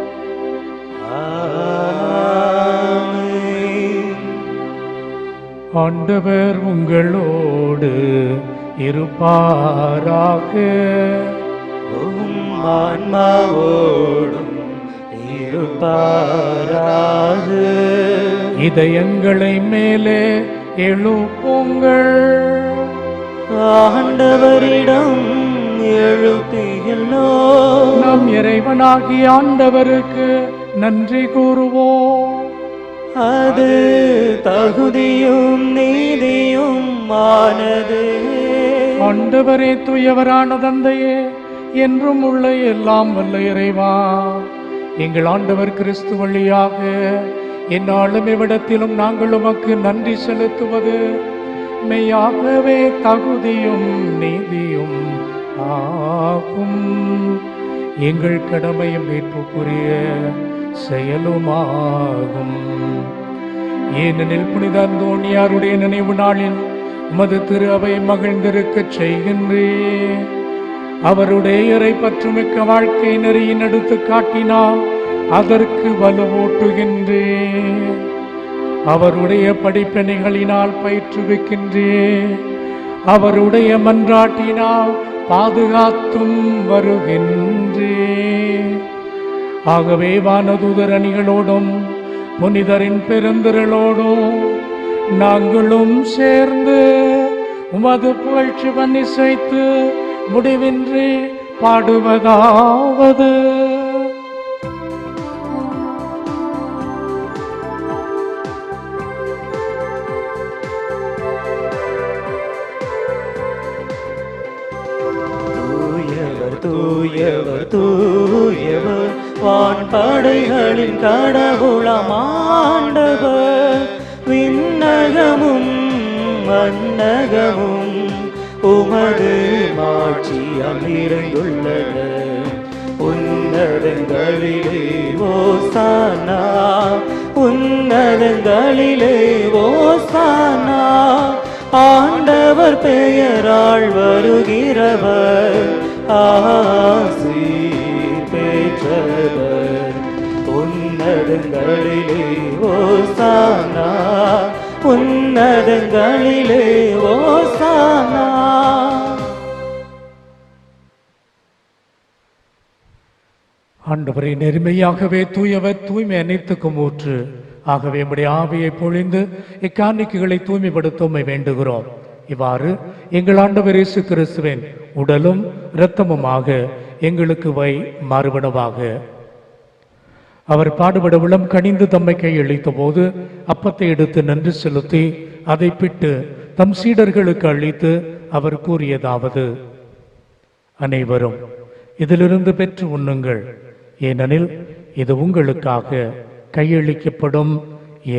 ஆண்டவர் உங்களோடு இருப்பாராக. ஆன்மாவோடும் இருப்பாராக. இதயங்களை மேலே எழுப்புங்கள். ஆண்டவரிடம் எழுப்பியுள்ளோம். நம் இறைவனாகிய ஆண்டவருக்கு நன்றி கூறுவோம். அது தகுதியும் நீதியும் ஆனது. ஆண்டவரே, தூயவரான தந்தையே, என்றும் உள்ள எல்லாம் வல்ல இறைவா, எங்கள் ஆண்டவர் கிறிஸ்து வழியாக எந்நாளும் இவ்விடத்திலும் நாங்கள் உமக்கு நன்றி செலுத்துவது மெய்யாகவே தகுதியும் நீதியும் ஆகும். எங்கள் கடமையும் மீட்புக்குரிய செயலுமாகும். ஏனெனில் புனித அந்தோணியாருடைய நினைவு நாளில் உமது திரு அவை மகிழ்ந்திருக்கச் செய்கின்றேன். அவருடைய இறை பற்றுமிக்க வாழ்க்கை நெறியின் எடுத்து காட்டினார், அதற்கு வலுவூட்டுகின்றேன். அவருடைய படிப்பினைகளினால் பயிற்றுவிக்கின்றேன். அவருடைய மன்றாட்டினால் பாதுகாத்தும் வருகின்றேன். ஆகவே வானதூதர் அணிகளோடும் புனிதரின் பெருந்திரளோடும் நாங்களும் சேர்ந்து உமது புகழ்ச்சி பண்ணிசைத்து முடிவின்றி பாடுவதாவது. தூயவர் தூயவர் தூயவர் வான்படைகளின் கடவுளாம் ஆண்டவர். விண்ணகமும் மண்ணகமும் உமது மாட்சியால் நிறைந்துள்ளன. உன்னதங்களிலே ஓசானா, உன்னதங்களிலே ஓசானா. ஆண்டவர் பெயரால் வருகிறவர் ஆசீர் பெற்றவர். உன்னதங்களிலே ஓசானா, உன்னதங்களிலே ஓசானா. ஆண்டவரே, நெருமையாகவே தூயவர், தூய்மை அனைத்துக்கும் ஊற்று. ஆகவே உம்முடைய ஆவியை பொழிந்து இக்காணிக்கைகளை தூய்மைப்படுத்த உம்மை வேண்டுகிறோம். இவ்வாறு எங்கள் ஆண்டவர் இயேசு கிறிஸ்துவின் உடலும் இரத்தமுமாக எங்களுக்கு மாறுபடவாக. அவர் பாடுபட உளம் கனிந்து தம்மை கையளித்த போது அப்பத்தை எடுத்து நன்றி செலுத்தி அதை பிட்டு தம் சீடர்களுக்கு அளித்து அவர் கூறியதாவது: அனைவரும் இதிலிருந்து பெற்று உண்ணுங்கள், ஏனெனில் இது உங்களுக்காக கையளிக்கப்படும்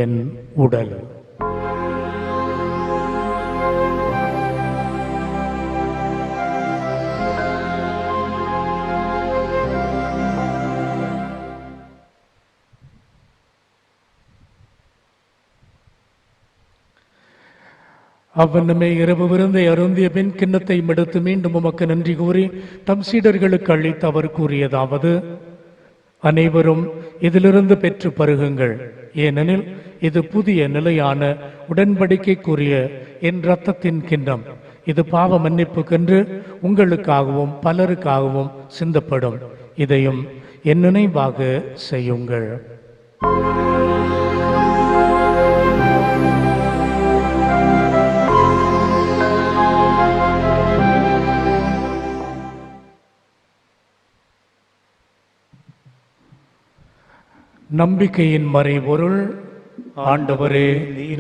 என் உடல். அவ்வண்ணமே இரவு விருந்தை அருந்திய பின் கிண்ணத்தை எடுத்து மீண்டும் உமக்கு நன்றி கூறி தம் சீடர்களுக்கு அளித்து அவர் கூறியதாவது: அனைவரும் இதிலிருந்து பெற்று பருகுங்கள், ஏனெனில் இது புதிய நிலையான உடன்படிக்கைக்குரிய என் இரத்தத்தின் கிண்ணம். இது பாவ மன்னிப்புக்கென்று உங்களுக்காகவும் பலருக்காகவும் சிந்தப்படும். இதையும் என் நினைவாக செய்யுங்கள். நம்பிக்கையின் மறைபொருள். ஆண்டவரே,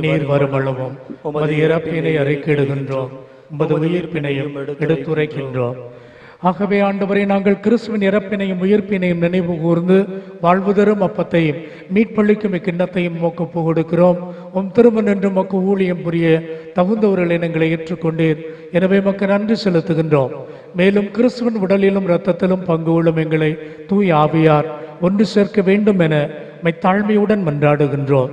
நீர் வருமளவும் உமது இறப்பினை அறிக்கையிடுகின்றோம், உமது உயிர்ப்பினையும் எடுத்துரைக்கின்றோம். ஆகவே ஆண்டவரே, நாங்கள் கிறிஸ்துவின் இறப்பினையும் உயிர்ப்பினையும் நினைவு கூர்ந்து வாழ்வு தரும் அப்பத்தையும் மீட்பளிக்கும் இக்கிண்ணத்தையும் மோக்கு கொடுக்கிறோம். உம் திரும்ப நின்று மக்கு ஊழியம் புரிய தகுந்தவர்களை எங்களை ஏற்றுக்கொண்டீர். எனவே மக்கு நன்றி செலுத்துகின்றோம். மேலும் கிறிஸ்துவின் உடலிலும் இரத்தத்திலும் பங்கு கொள்ளும் எங்களை தூய் ஆவியார் ஒன்று சேர்க்க வேண்டும் என தாழ்மையுடன் மன்றாடுகின்றோம்.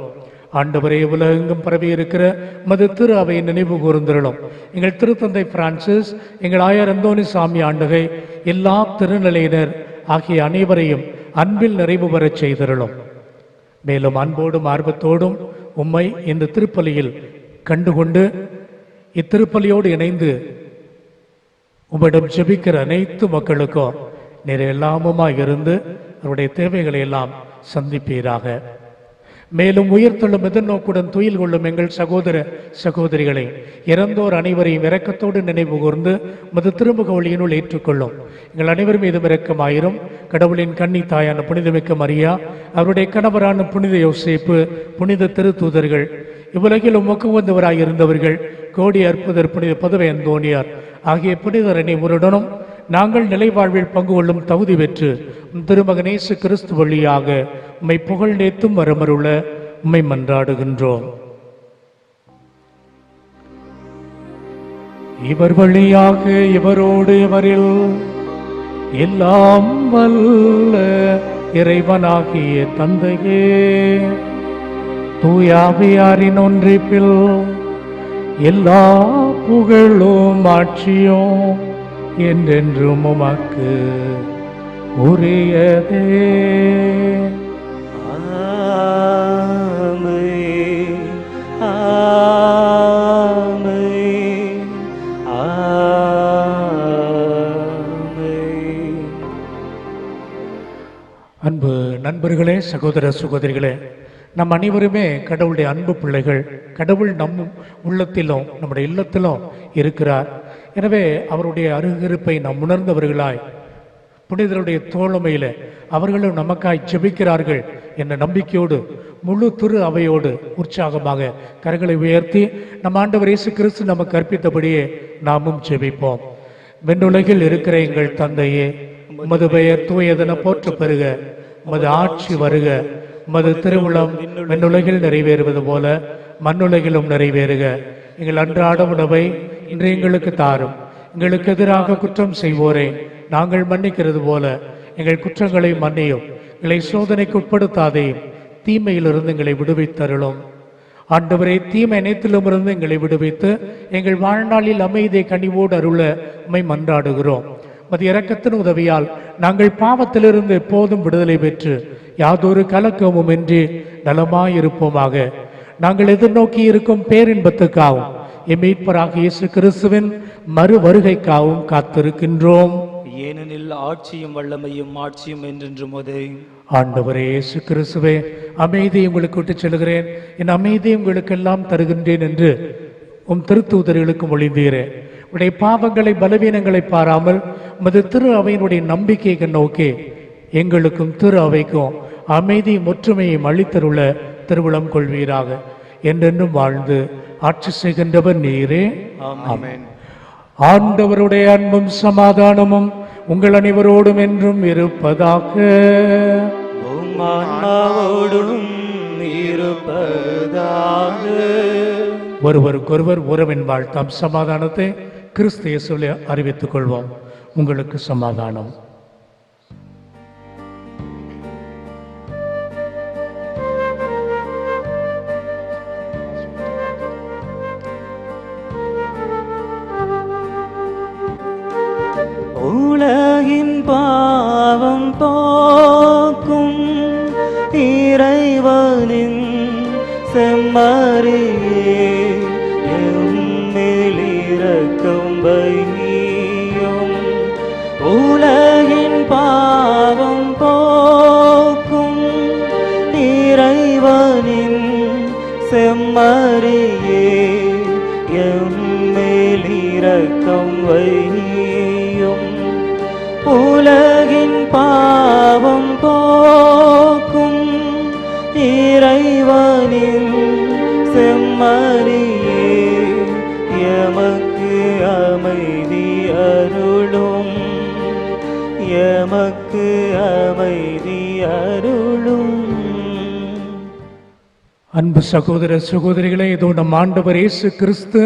ஆண்டவரே, உலகெங்கும் பரவி இருக்கிற மது திரு அவையை நினைவு கூர்ந்திருளும். எங்கள் திருத்தந்தை பிரான்சிஸ், எங்கள் ஆயர் அந்தோனி சாமி ஆண்டகை, எல்லா திருநிலையினர் ஆகிய அனைவரையும் அன்பில் நிறைவு பெறச் செய்திருளும். மேலும் அன்போடும் ஆர்வத்தோடும் உம்மை இந்த திருப்பலியில் கண்டுகொண்டு இத்திருப்பலியோடு இணைந்து உம்மிடம் ஜெபிக்கிற அனைத்து மக்களுக்கும் நீர் எல்லாமுமாய் இருந்து அவருடைய தேவைகளை எல்லாம் சந்திப்பீராக. மேலும் உயிர்த்தெழும் எதிர்நோக்குடன் துயில் கொள்ளும் எங்கள் சகோதர சகோதரிகளை இறந்தோர் அனைவரையும் இரக்கத்தோடு நினைவு கூர்ந்து மது திருமுக ஒளியினுள் ஏற்றுக்கொள்ளும். எங்கள் அனைவர் மீதும் இரக்கமாயிரும். கடவுளின் கன்னி தாயான புனிதமிக்க மரியா, அவருடைய கணவரான புனித யோசேப்பு, புனித திருத்தூதர்கள், இவ்வுலகில் உமக்கு வந்தவராய் இருந்தவர்கள், கோடி அற்புதர் புனித பதுவை அந்தோனியார் ஆகிய புனிதர் அனைவருடனும் நாங்கள் நிலைவாழ்வில் பங்கு கொள்ளும் தகுதி பெற்று திருமகனேசு கிறிஸ்து வழியாக உம்மை புகழ் நேத்தும் வரமருள உம்மை மன்றாடுகின்றோம். இவர் வழியாக இவரோடு இவரில் எல்லாம் வல்ல இறைவனாகிய தந்தையே, தூயாவியாரின் ஒன்றிப்பில் எல்லா புகழும் ஆட்சியும் என்றென்றும் உமக்கு உரியதே. ஆமென், ஆமென், ஆமென். அன்பு நண்பர்களே, சகோதர சகோதரிகளே, நம் அனைவருமே கடவுளுடைய அன்பு பிள்ளைகள். கடவுள் நம் உள்ளத்திலும் நம்முடைய இல்லத்திலும் இருக்கிறார். எனவே அவருடைய அருகிருப்பை நாம் உணர்ந்தவர்களாய் புனிதருடைய தோழமையில அவர்களும் நமக்காய் ஜெபிக்கிறார்கள் என்ற நம்பிக்கையோடு முழு திரு அவையோடு உற்சாகமாக கரங்களை உயர்த்தி நம் ஆண்டவர் இயேசு கிறிஸ்து நமக்கு கற்பித்தபடியே நாமும் ஜெபிப்போம். விண்ணுலகில் இருக்கிற எங்கள் தந்தையே, உமது பெயர் தூயதென போற்ற பெறுக, உமது ஆட்சி வருக, உமது திருவுளம் விண்ணுலகில் நிறைவேறுவது போல மண்ணுலகிலும் நிறைவேறுக. எங்கள் அன்றாட உணவை இன்று எங்களுக்கு தாரும். எங்களுக்கு எதிராக குற்றம் செய்வோரை நாங்கள் மன்னிக்கிறது போல எங்கள் குற்றங்களை மன்னியும். எங்களை சோதனைக்கு உட்படுத்தாதையும் தீமையிலிருந்து எங்களை விடுவித்தருளும். ஆண்டவரே, தீமை அனைத்திலும் இருந்து எங்களை விடுவித்து எங்கள் வாழ்நாளில் அமைதியை கனிவோடு அருள உம்மை மன்றாடுகிறோம். மது இரக்கத்தின் உதவியால் நாங்கள் பாவத்திலிருந்து எப்போதும் விடுதலை பெற்று யாதொரு கலக்கமும் இன்றி நலமாயிருப்போமாக. நாங்கள் எதிர்நோக்கி இருக்கும் பேரின்பத்துக்காகவும் எம் மீட்பராகிய இயேசு கிறிஸ்துவின் மறு வருகைக்காகவும் காத்திருக்கின்றோம். ஏனெனில் ஆட்சியும் வல்லமையும் மாட்சியும் என்றென்றும் உமதே. ஆண்டவரே இயேசு கிறிஸ்துவே, அமைதியை உங்களுக்கு விட்டுச் செல்கிறேன், என் அமைதியை உங்களுக்கெல்லாம் தருகின்றேன் என்று உம் திருத்தூதர்களுக்கு மொழிந்தீரே. உடைய பாவங்களை பலவீனங்களை பாராமல் உமது திரு அவையினுடைய நம்பிக்கையை நோக்கி எங்களுக்கும் திரு அவைக்கும் அமைதி ஒற்றுமையை அளித்தருள திருவுளம் கொள்வீராக. என்றென்றும் வாழ்ந்து ஆட்சி செய்கின்றவர் நீரே. ஆமென். ஆண்டவருடைய அன்பும் சமாதானமும் உங்கள் அனைவரோடும் என்றும் இருப்பதாக. உம் ஆன்மாவோடும் இருப்பதாக. ஒருவருக்கொருவர் உறவின் வாழ்த்தாம் சமாதானத்தை கிறிஸ்து இயேசுவிலே அறிவித்துக் கொள்வோம். உங்களுக்கு சமாதானம். உலகின் பாவம் போக்கும் இறைவனின் செம்மறியே, எம்மேல் இரக்கம் வையும். உலகின் பாவம் போக்கும் இறைவனின் செம்மறியே, எம்மேல் இரக்கம் வையும். உலகின் பாவம் போக்கும் இறைவனின் செம்மறியே, எமக்கு அமைதி அருளும், எமக்கு அமைதி அருளும். அன்பு சகோதர சகோதரிகளே, இதோ நம் ஆண்டவர் இயேசு கிறிஸ்து,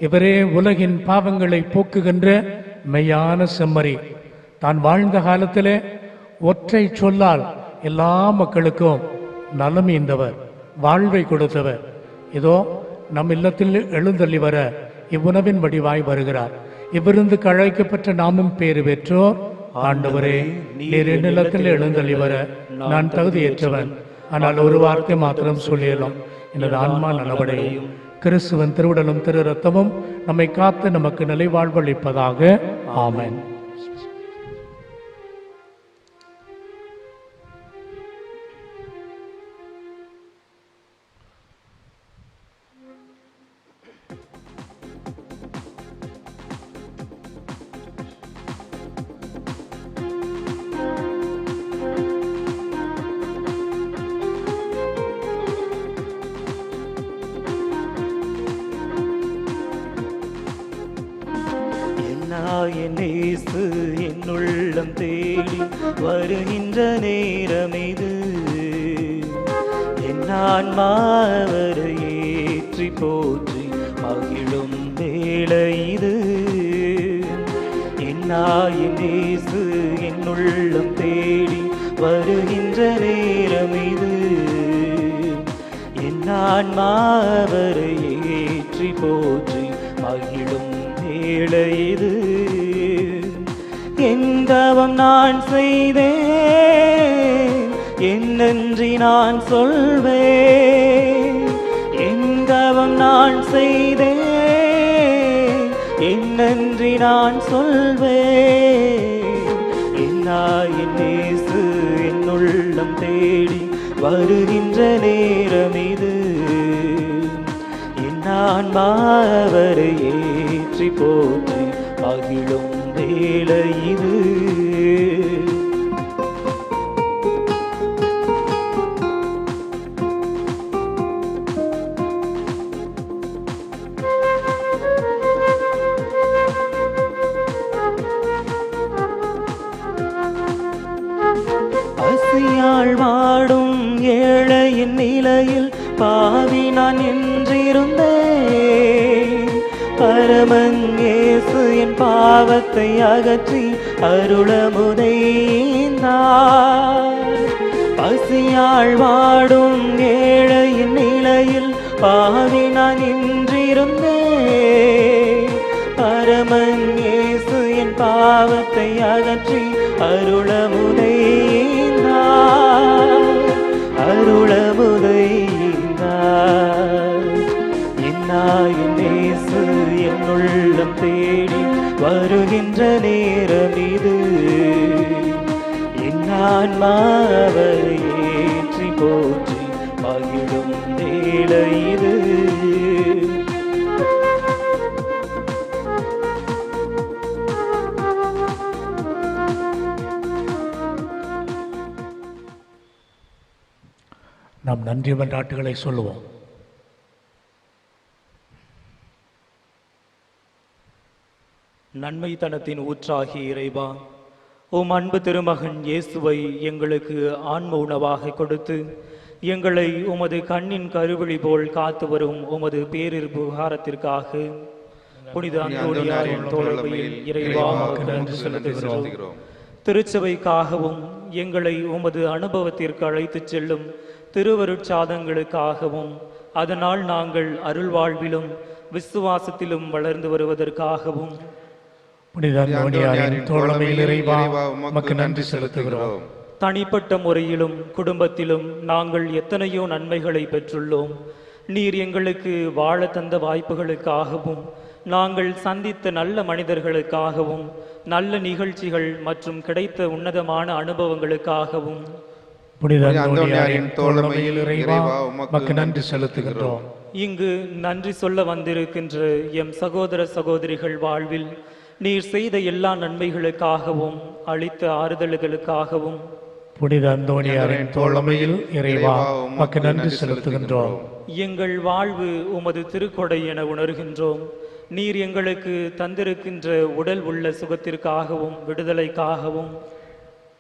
இவரே உலகின் பாவங்களை போக்குகின்ற மெய்யான செம்மறி. தான் வாழ்ந்த காலத்திலே ஒற்றை சொல்லால் எல்லா மக்களுக்கும் நலம் ஈந்தவர், வாழ்வை கொடுத்தவர். இதோ நம் இல்லத்தில் எழுந்தள்ளி வர இவ்வுணவின் வடிவாய் வருகிறார். இவ்விருந்து அழைக்கப்பட்ட நாமும் பேறு பெற்றோர். ஆண்டவரே, நீர் என் இல்லத்தில் எழுந்தள்ளி வர நான் தகுதியற்றவன், ஆனால் ஒரு வார்த்தை மாத்திரம் சொல்லியலும் எனது ஆன்மா நலவடையும். கிறிஸ்துவன் திருவுடலும் திரு ரத்தமும் நம்மை காத்து நமக்கு நிலை வாழ்வளிப்பதாக. ஆமென். என் இயேசு என் உள்ளம் தேடி வருகின்ற நேரம் இது, என் ஆன்மா அவரை ஏற்றி போற்றி மகிழும் வேளை இது. என் இயேசு என் உள்ளம் தேடி வருகின்ற நேரம் இது, என் ஆன்மா அவரை ஏற்றி போற்றி மகிழும் வேளை இது. என் தவம் நான் செய்தேன், என் நன்றி நான் சொல்வேன். என் தவம் நான் செய்தேன், என் நன்றி நான் சொல்வேன். என் இயேசு என் உள்ளம் தேடி வருகின்ற நேரம் இது, என் ஆன்மா அவரை ஏற்றி போற்றி மகிழும் வேளை இது. பசியால் வாடும் ஏழையின் நிலையில் பாவி நான் என்றிருந்தேன். பரமன் இயேசு என் பாவத்தை அகற்றி அருளமுதைந்தார். பசியால் வாடும் ஏழையின் நிலையில் பாவி நான் என்றிருந்தேன். பரமன் இயேசு என் பாவத்தை அகற்றி அருளமுதைந்தார், அருளமுதைந்தார். என் இயேசு என் உள்ளம் தேடி வருகின்ற நேரம் இது, ஆன்மாவை ஏற்றி போற்றி மகிழும் வேளை இது. நாம் நன்றி மன்றாட்டுகளை சொல்லுவோம். நன்மைத்தனத்தின் ஊற்றாகிய இறைவா, உம் அன்பு திருமகன் இயேசுவை எங்களுக்கு ஆன்ம உணவாக கொடுத்து எங்களை உமது கண்ணின் கருவிழி போல் காத்து வரும் உமது பேரிரு புகாரத்திற்காக புனித அந்தோனியாரின் தோழமையில் இறைவா உமக்கு நன்றி செலுத்துகிறோம். திருச்சபைக்காகவும் எங்களை உமது அனுபவத்திற்கு அழைத்துச் செல்லும் திருவருட்சாதங்களுக்காகவும் அதனால் நாங்கள் அருள்வாழ்விலும் விசுவாசத்திலும் வளர்ந்து வருவதற்காகவும் புனித அந்தோனியாரின் தோழமையில் இறைவா உமக்கு நன்றி செலுத்துகிறோம். தனிப்பட்ட முறையிலும் குடும்பத்திலும் நாங்கள் எத்தனையோ நன்மைகளை பெற்றுள்ளோம். நீர் எங்களுக்கு வாழ தந்த வாய்ப்புகளுக்காகவும் நாங்கள் சந்தித்த நல்ல மனிதர்களுக்காகவும் நல்ல நிகழ்ச்சிகள் மற்றும் கிடைத்த உன்னதமான அனுபவங்களுக்காகவும் புனித அந்தோனியாரின் தோழமையில் இறைவா உமக்கு நன்றி செலுத்துகிறோம். இங்கு நன்றி சொல்ல வந்திருக்கின்ற எம் சகோதர சகோதரிகள் வாழ்வில் நீர் செய்த எல்லா நன்மைகளுக்காகவும் அளித்த ஆறுதல்களுக்காகவும் புனித அந்தோனியாரின் தோழமையில் இறைவா உமக்கு நன்றி செலுத்துகின்றோம். எங்கள் வாழ்வு உமது திருக்கொடை என உணர்கின்றோம். நீர் எங்களுக்கு தந்திருக்கின்ற உடல் உள்ள சுகத்திற்காகவும் விடுதலைக்காகவும்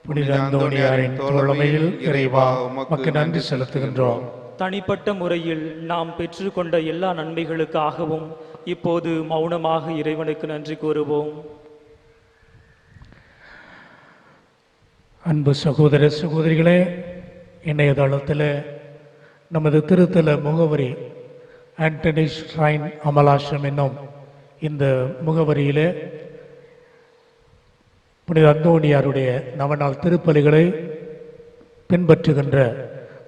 புனித அந்தோனியாரின் தோழமையில் இறைவா உமக்கு நன்றி செலுத்துகின்றோம். தனிப்பட்ட முறையில் நாம் பெற்றுக்கொண்ட எல்லா நன்மைகளுக்காகவும் இப்போது மௌனமாக இறைவனுக்கு நன்றி கூறுவோம். அன்பு சகோதர சகோதரிகளே, இணையதளத்தில் நமது திருத்தல முகவரி ஆண்டனி ஷ்ரைன் அமலாசிரம் என்னும் இந்த முகவரியிலே புனித அந்தோனியாருடைய நவநாள் திருப்பலிகளை பின்பற்றுகின்ற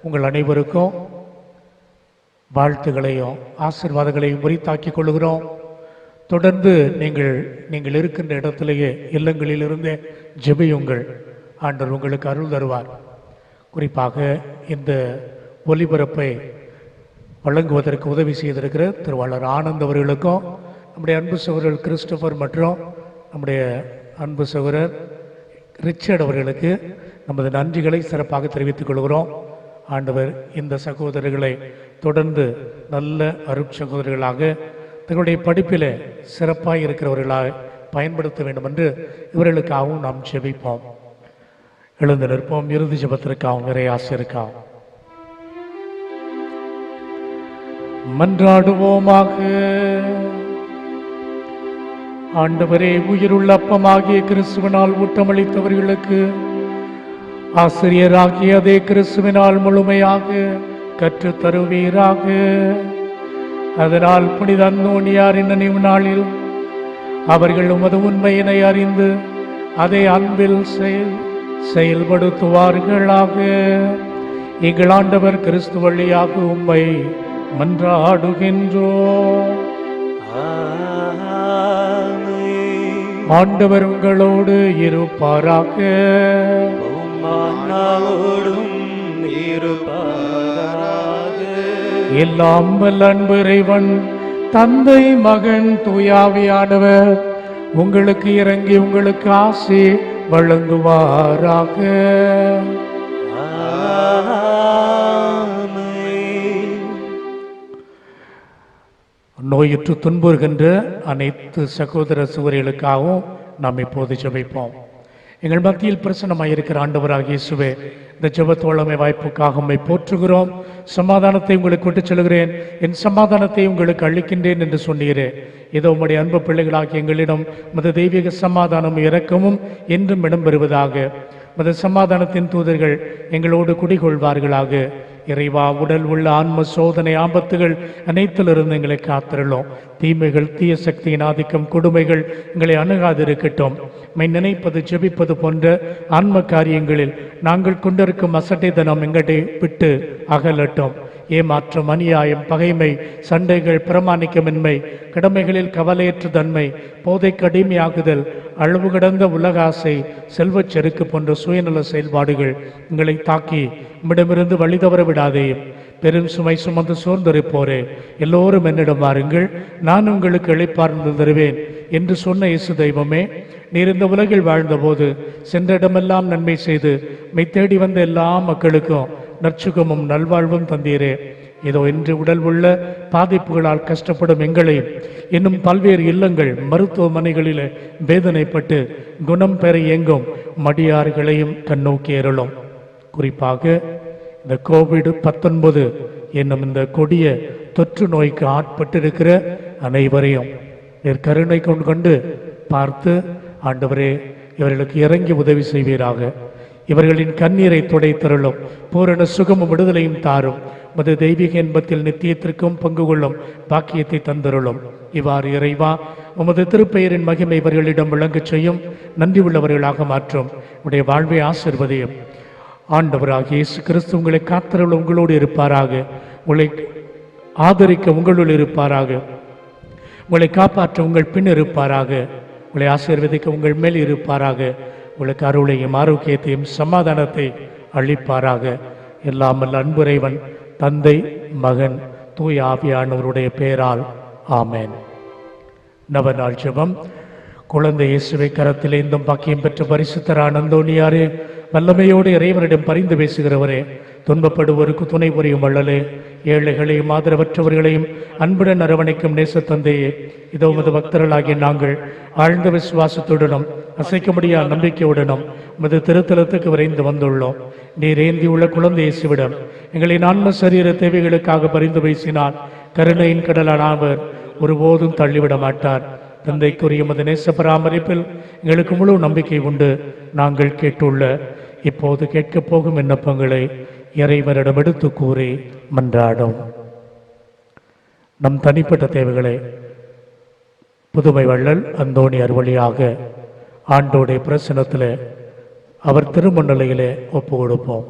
உங்கள் அனைவருக்கும் வாழ்த்துக்களையும் ஆசீர்வாதங்களையும் உரித்தாக்கிக் கொள்கிறோம். தொடர்ந்து நீங்கள் இருக்கின்ற இடத்திலேயே இல்லங்களிலிருந்தே ஜெபியுங்கள். ஆண்டவர் உங்களுக்கு அருள் தருவார். குறிப்பாக இந்த ஒலிபரப்பை வழங்குவதற்கு உதவி செய்திருக்கிற திருவாளர் ஆனந்த் அவர்களுக்கும் நம்முடைய அன்பு சகோதரர் கிறிஸ்டோபர் மற்றும் நம்முடைய அன்பு சகோதரர் ரிச்சர்ட் அவர்களுக்கு நமது நன்றிகளை சிறப்பாக தெரிவித்துக் கொள்கிறோம். ஆண்டவர் இந்த சகோதரர்களை தொடர்ந்து நல்ல அருட்சகோதரர்களாக தங்களுடைய படிப்பில் சிறப்பாக இருக்கிறவர்களாக பயன்படுத்த வேண்டும் என்று இவர்களுக்காகவும் நாம் ஜெபிப்போம். எழுந்து நிற்போம். இறுதி ஜெபத்திற்காகவும் இறை ஆசிரியருக்காகவும் மன்றாடுவோமாக. ஆண்டவரே, உயிருள்ள அப்பமாகிய கிறிஸ்துவினால் ஊட்டமளித்தவர்களுக்கு ஆசிரியராகிய அதே கிறிஸ்துவினால் முழுமையாக கற்றுத் தருவீராக. அதனால் புனித அந்தோனியாரின் நினைவு நாளில் அவர்கள் உமது உண்மையினை அறிந்து அதை அன்பில் செயல்படுத்துவார்களாக. எங்கள் ஆண்டவர் கிறிஸ்து வழியாக உம்மை மன்றாடுகின்றோம். ஆண்டவர் உங்களோடு இருப்பாராக. எல்லாம் வல்ல அன்பு இறைவன் தந்தை மகன் தூயாவியானவர் உங்களுக்கு இறங்கி உங்களுக்கு ஆசி வழங்குவாராக. நோயுற்று துன்புறுகின்ற அனைத்து சகோதர சகோதரிகளுக்காகவும் நாம் இப்போது ஜெபிப்போம். எங்கள் மத்தியில் பிரசன்னமாயிருக்கிற ஆண்டவராகிய இயேசுவே, இந்த ஜெபத்தோழமை வாய்ப்புக்காக உம்மை போற்றுகிறோம். சமாதானத்தை உங்களுக்கு விட்டுச் செல்கிறேன், என் சமாதானத்தை உங்களுக்கு அளிக்கின்றேன் என்று சொன்னீரே. இதோ உம்முடைய அன்பு பிள்ளைகளாகிய எங்களிடம் மத தெய்வீக சமாதானம் இரக்கமும் என்றும் இடம்பெறுவதாக. மத சமாதானத்தின் தூதர்கள் எங்களோடு குடிகொள்வார்களாக. இறைவா, உடல் உள்ள ஆன்ம சோதனை ஆபத்துகள் அனைத்திலிருந்து எங்களை காத்திரலும். தீமைகள், தீய சக்தியின் ஆதிக்கம், கொடுமைகள் எங்களை அணுகாதிருக்கட்டும். நினைப்பது ஜெபிப்பது போன்ற ஆன்ம காரியங்களில் நாங்கள் கொண்டிருக்கும் அசட்டைத்தனம் எங்களை விட்டு அகலட்டும். ஏமாற்றம், அநியாயம், பகைமை, சண்டைகள், பிரமாணிக்கமின்மை, கடமைகளில் கவலையற்ற தன்மை, போதைக்கு அடிமையாகுதல், அளவு கடந்த உலகாசை, செல்வச் செருக்கு போன்ற சுயநல செயல்பாடுகள் உங்களை தாக்கி உம்மிடமிருந்து வழி தவற விடாதேயும். பெரும் சுமை சுமந்து சோர்ந்திருப்போரே, எல்லோரும் என்னிடம் வாருங்கள், நான் உங்களுக்கு இளைப்பார்ந்து தருவேன் என்று சொன்ன இயேசு தெய்வமே, நீர் இந்த உலகில் வாழ்ந்தபோது சென்ற இடமெல்லாம் நன்மை செய்து மெய் தேடி வந்த எல்லா மக்களுக்கும் நற்சுகமும் நல்வாழ்வும் தந்தீரே. இதோ இன்று உடல் உள்ள பாதிப்புகளால் கஷ்டப்படும் எங்களையும் இன்னும் பல்வேறு இல்லங்கள், மருத்துவமனைகளில் வேதனைப்பட்டு குணம் பெற இயங்கும் மடியார்களையும் கண்ணோக்கி அருளும். குறிப்பாக இந்த கோவிட்-19 என்னும் இந்த கொடிய தொற்று நோய்க்கு ஆட்பட்டிருக்கிற அனைவரையும் நீர் கருணை கொண்டு பார்த்து, ஆண்டவரே, இவர்களுக்கு இறங்கி உதவி செய்வீராக. இவர்களின் கண்ணீரை துடைத்தருளும். பூரண சுகமும் விடுதலையும் தாரும். மது தெய்வீக இன்பத்தில் நித்தியத்திற்கும் பங்கு கொள்ளும் பாக்கியத்தை தந்தருளும். இவ்வாறு இறைவா, உமது திருப்பெயரின் மகிமை இவர்களிடம் விளங்கச் செய்யும். நன்றி உள்ளவர்களாக மாற்றும். உடைய வாழ்வை ஆசிர்வதியும். ஆண்டவராகிய இயேசு கிறிஸ்து உங்களை காத்தருள் உங்களோடு இருப்பாராக. உங்களை ஆதரிக்க உங்களுள் இருப்பாராக. உங்களை காப்பாற்ற உங்கள் பின் இருப்பாராக. உங்களை ஆசீர்வதிக்க உங்கள் மேல் இருப்பாராக. உங்களுக்கு அருளையும் ஆரோக்கியத்தையும் சமாதானத்தை அளிப்பாராக. எல்லாமல் அன்புரைவன் தந்தை, மகன், தூய ஆவியானவருடைய பெயரால் ஆமேன். நவநாள் ஜெபம். குழந்தை இயேசுவை கரத்தில் ஏந்தும் பாக்கியம் பெற்ற பரிசுத்தரான அந்தோணியாரே, வல்லமையோடு இறைவனிடம் பரிந்து பேசுகிறவரே, துன்பப்படுவோருக்கு துணை புரியும் வள்ளலே, ஏழைகளையும் ஆதரவற்றவர்களையும் அன்புடன் அரவணைக்கும் நேசத்தந்தையே, இதோ உமது பக்தர்களாகிய நாங்கள் ஆழ்ந்த விசுவாசத்துடனும் அசைக்க முடியாத நம்பிக்கையுடனும் உமது திருத்தலத்துக்கு விரைந்து வந்துள்ளோம். நீர் ஏந்தியுள்ள குழந்தை இயேசுவிடம் எங்களின் ஆன்ம சரீர தேவைகளுக்காக பரிந்து பேசினார். கருணையின் கடலானவர் ஒருபோதும் தள்ளிவிட மாட்டார். தந்தைக்குரிய உமது நேச பராமரிப்பில் எங்களுக்கு முழு நம்பிக்கை உண்டு. நாங்கள் கேட்டுள்ள இப்போது கேட்கப் போகும் விண்ணப்பங்களை இறைவனிடம் எடுத்து கூறி மன்றாடும். நம் தனிப்பட்ட தேவைகளை புதுமை வள்ளல் அந்தோணியார் வழியாக ஆண்டோடைய பிரசனத்தில் அவர் திருமண்டலையிலே ஒப்பு கொடுப்போம்.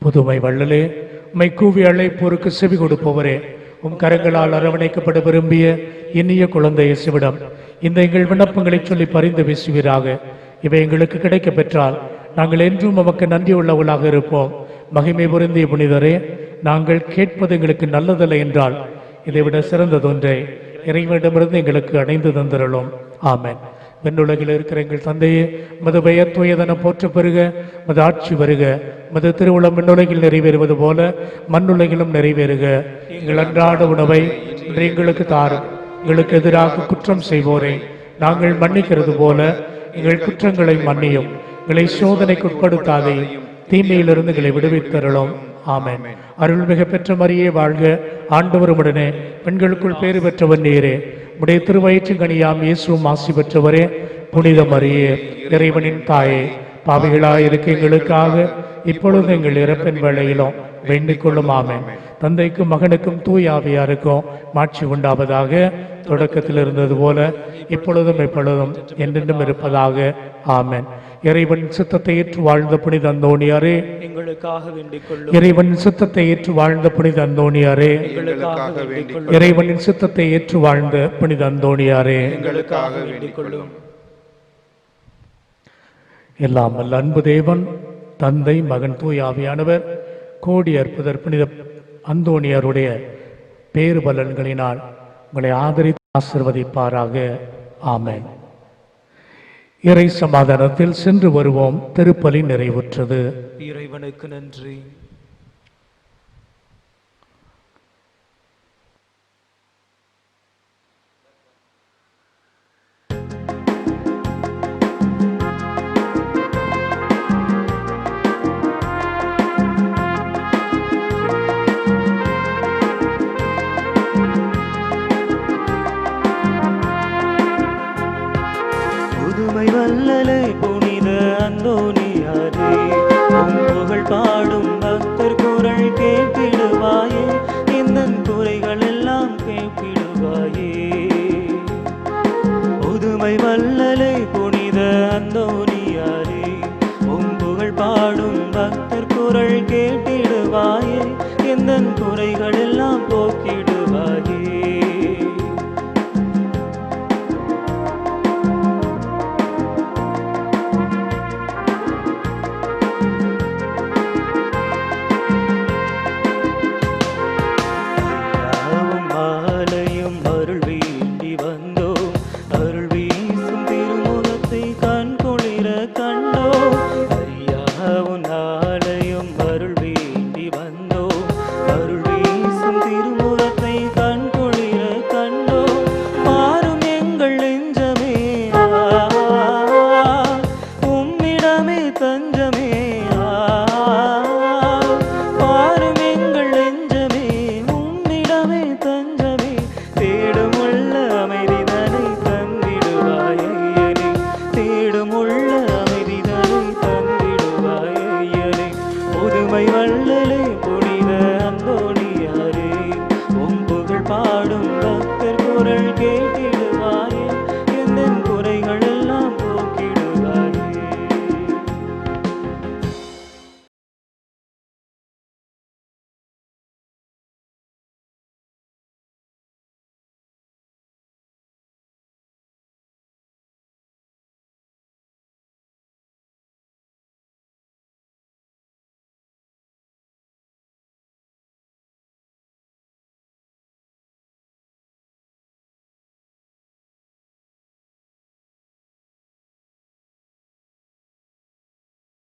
புதுமை வள்ளலே, உம்மை கூவி அழைப்போருக்கு செவி கொடுப்பவரே, உம் கரங்களால் அரவணைக்கப்பட விரும்பிய இனிய குழந்தை இயேசுவிடம் இந்த எங்கள் விண்ணப்பங்களை சொல்லி பரிந்து பேசுவீராக. இவை எங்களுக்கு கிடைக்க பெற்றால் நாங்கள் என்றும் உமக்கு நன்றி உள்ளவர்களாக இருப்போம். மகிமை பொருந்திய புனிதரே, நாங்கள் கேட்பது எங்களுக்கு நல்லதல்ல என்றால் இதைவிட சிறந்ததொன்றை இறைவனிடமிருந்து எங்களுக்கு அடைந்து தந்திரலும். ஆமென். விண்ணுலகில் இருக்கிற எங்கள் தந்தையே, மது பெயர் தூயதென போற்ற பெறுக, மது ஆட்சி வருக, மது திருவுளம் விண்ணுலகில் நிறைவேறுவது போல மண்ணுலகிலும் நிறைவேறுக. எங்கள் அன்றாட உணவை இன்று எங்களுக்கு தாரும். எங்களுக்கு எதிராக குற்றம் செய்வோரை நாங்கள் மன்னிக்கிறது போல எங்கள் குற்றங்களை மன்னியும். எங்களை சோதனைக்கு உட்படுத்தாதே, தீமையிலிருந்து எங்களை விடுவித்தருளும். ஆமென். அருள்மிக பெற்ற மரியே வாழ்க, ஆண்டவர் உடனே, பெண்களுக்குள் பேறு பெற்றவர் நீரே, உடைய திருவயிற்றின் கனியாம் இயேசுவும் ஆசி பெற்றவரே. புனித மரியே, இறைவனின் தாயே, பாவிகளாயிருக்க எங்களுக்காக இப்பொழுது எங்கள் இறப்பின் வேளையிலும் வேண்டிக் கொள்ளும். ஆமென். தந்தைக்கும் மகனுக்கும் தூய ஆவியாருக்கும் மாட்சி உண்டாவதாக. தொடக்கத்தில் இருந்தது போல இப்பொழுதும் எப்பொழுதும் என்றென்றும் இருப்பதாக. ஆமென். இறைவன் சித்தத்தை ஏற்று வாழ்ந்த புனித அந்தோணியாரே, எங்களுக்காக வேண்டிக் கொள்ளும். இறைவனின் சித்தத்தை ஏற்று வாழ்ந்த புனித அந்தோணியாரே, எங்களுக்காக வேண்டிக் கொள்ளும். இறைவனின் சித்தத்தை ஏற்று வாழ்ந்த புனித அந்தோணியாரே, எங்களுக்காக வேண்டிக் கொள்ளும். எல்லாம் வல்ல அன்பு தேவன் தந்தை, மகன், தூய ஆவியானவர் கோடி அற்புதர் புனித அந்தோணியாருடைய பேறு பலன்களினால் உங்களை ஆதரித்து ஆசிர்வதிப்பாராக. ஆமென். இறை சமாதானத்தில் சென்று வருவோம். திருப்பலி நிறைவுற்றது. இறைவனுக்கு நன்றி. புதுமை வல்லலே புனித அந்தோணியாரே, உம் புகழ் பாடும் பக்தர் குரல் கேட்டிடுவாயே, இந்த குறைகள் எல்லாம் கேட்டிடுவாயே. புதுமை வல்லலே புனித அந்தோணியாரே, குரல் கேட்டிடுவாயே, எந்தன் குறைகள் எல்லாம் போக்கிடுவாயே. ஐயாவும் மாலையும் அருள் வேண்டி வந்தோம், அருள் வீசும் திருமுகத்தை கண் குளிர கண்டோம். ஐயாவும் நாளையும் அருள் வேண்டி வந்தோம், அருள் வீசும் திருமுகத்தை கண் குளிர கண்டோம். மாறும் எங்கள் நெஞ்சமே, உம்மிடமே தஞ்சமே,